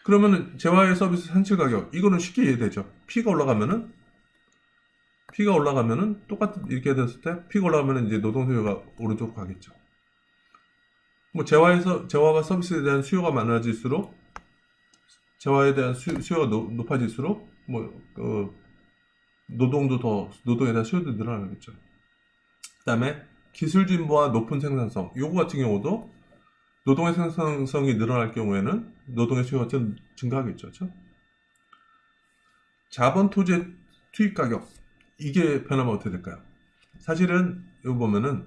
그러면은 재화의 서비스 산출 가격 이거는 쉽게 이해되죠. P가 올라가면은 똑같은 이렇게 됐을 때 P가 올라가면은 이제 노동 수요가 오른쪽으로 가겠죠. 뭐 재화와 서비스에 대한 수요가 많아질수록 재화에 대한 수요가 높아질수록 노동에 대한 수요도 늘어나겠죠. 그다음에 기술 진보와 높은 생산성 요거 같은 경우도 노동의 생산성이 늘어날 경우에는 노동의 수요가 증가하겠죠. 그렇죠? 자본 토지의 투입 가격 이게 변하면 어떻게 될까요? 사실은 여기 보면은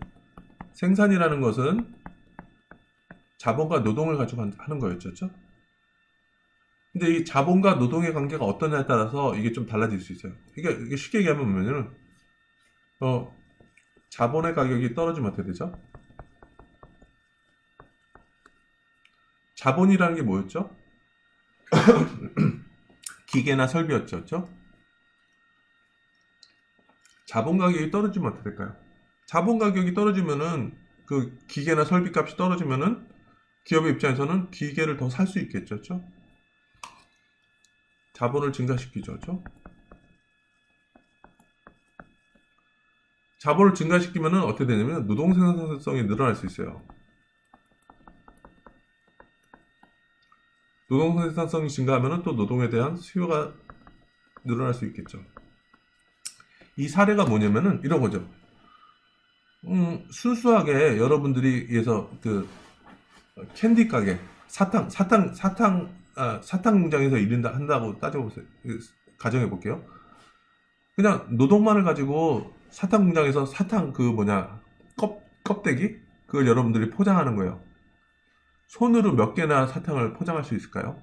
생산이라는 것은 자본과 노동을 가지고 하는 거였죠. 그렇죠? 근데 이 자본과 노동의 관계가 어떠냐에 따라서 이게 좀 달라질 수 있어요. 이게 쉽게 얘기하면 뭐냐면 자본의 가격이 떨어지면 어떻게 되죠? 자본이라는 게 뭐였죠? 기계나 설비였죠. 그렇죠? 자본 가격이 떨어지면 어떻게 될까요? 자본 가격이 떨어지면은 그 기계나 설비 값이 떨어지면은 기업의 입장에서는 기계를 더 살 수 있겠죠. 그렇죠? 자본을 증가시키죠. 그렇죠? 자본을 증가시키면은 어떻게 되냐면 노동 생산성이 늘어날 수 있어요. 노동 생산성이 증가하면은 또 노동에 대한 수요가 늘어날 수 있겠죠. 이 사례가 뭐냐면은 이런 거죠. 순수하게 여러분들이 위해서 그 캔디 가게 사탕 공장에서 한다고 따져보세요. 가정해 볼게요. 그냥 노동만을 가지고 사탕 공장에서 사탕 껍데기 그걸 여러분들이 포장하는 거예요. 손으로 몇 개나 사탕을 포장할 수 있을까요?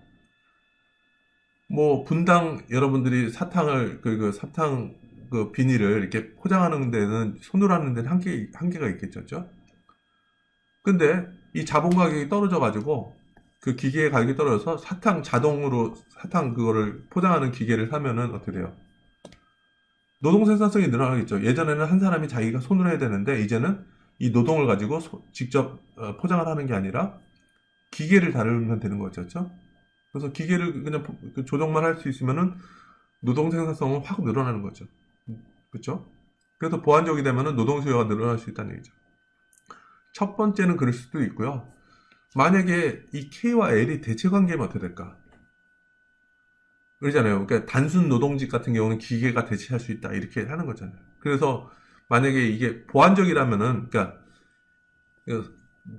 뭐 분당 여러분들이 사탕을 사탕 비닐을 이렇게 포장하는 데는 손으로 하는 데는 한계가 있겠죠. 근데 이 자본 가격이 떨어져 가지고 그 기계의 가격이 떨어져서 자동으로 사탕 그거를 포장하는 기계를 사면은 어떻게 돼요? 노동 생산성이 늘어나겠죠. 예전에는 한 사람이 자기가 손으로 해야 되는데 이제는 이 노동을 가지고 직접 포장을 하는 게 아니라 기계를 다루면 되는 거죠. 그렇죠? 그래서 기계를 그냥 조정만 할 수 있으면은 노동 생산성은 확 늘어나는 거죠. 그렇죠? 그래서 보완적이 되면은 노동 수요가 늘어날 수 있다는 얘기죠. 첫 번째는 그럴 수도 있고요. 만약에 이 K와 L이 대체 관계면 어떻게 될까? 그러잖아요. 그러니까 단순 노동직 같은 경우는 기계가 대체할 수 있다 이렇게 하는 거잖아요. 그래서 만약에 이게 보완적이라면은, 그러니까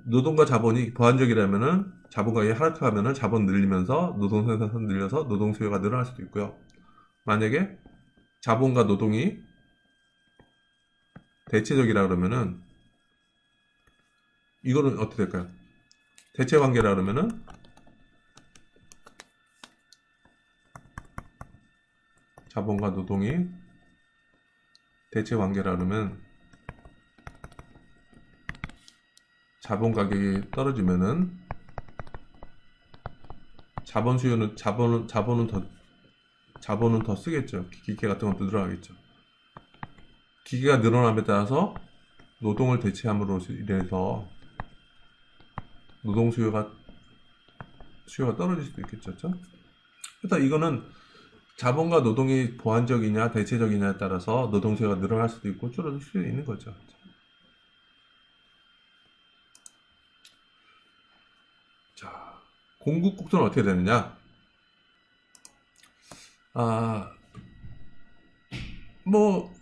노동과 자본이 보완적이라면은 자본가격이 하락하면은 자본 늘리면서 노동 생산성 늘려서 노동 수요가 늘어날 수도 있고요. 만약에 자본과 노동이 대체적이라 그러면은 이거는 어떻게 될까요? 대체 관계라 그러면은 자본과 노동이 대체 관계라 그러면 자본 가격이 떨어지면은 자본 수요는 자본은 더 쓰겠죠. 기계 같은 것도 늘어나겠죠. 기계가 늘어남에 따라서 노동을 대체함으로 인해서 노동 수요가 떨어질 수도 있겠죠. 그렇죠? 그래서 이거는 자본과 노동이 보완적이냐 대체적이냐에 따라서 노동 수요가 늘어날 수도 있고 줄어들 수도 있는 거죠. 자, 공급 곡선은 어떻게 되느냐? 뭐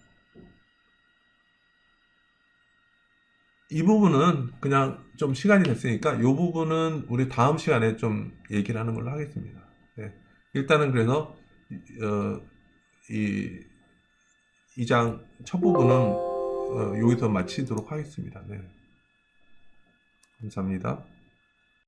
이 부분은 그냥 좀 시간이 됐으니까 이 부분은 우리 다음 시간에 좀 얘기를 하는 걸로 하겠습니다. 네. 일단은 그래서 이 장 첫 부분은 여기서 마치도록 하겠습니다. 네. 감사합니다.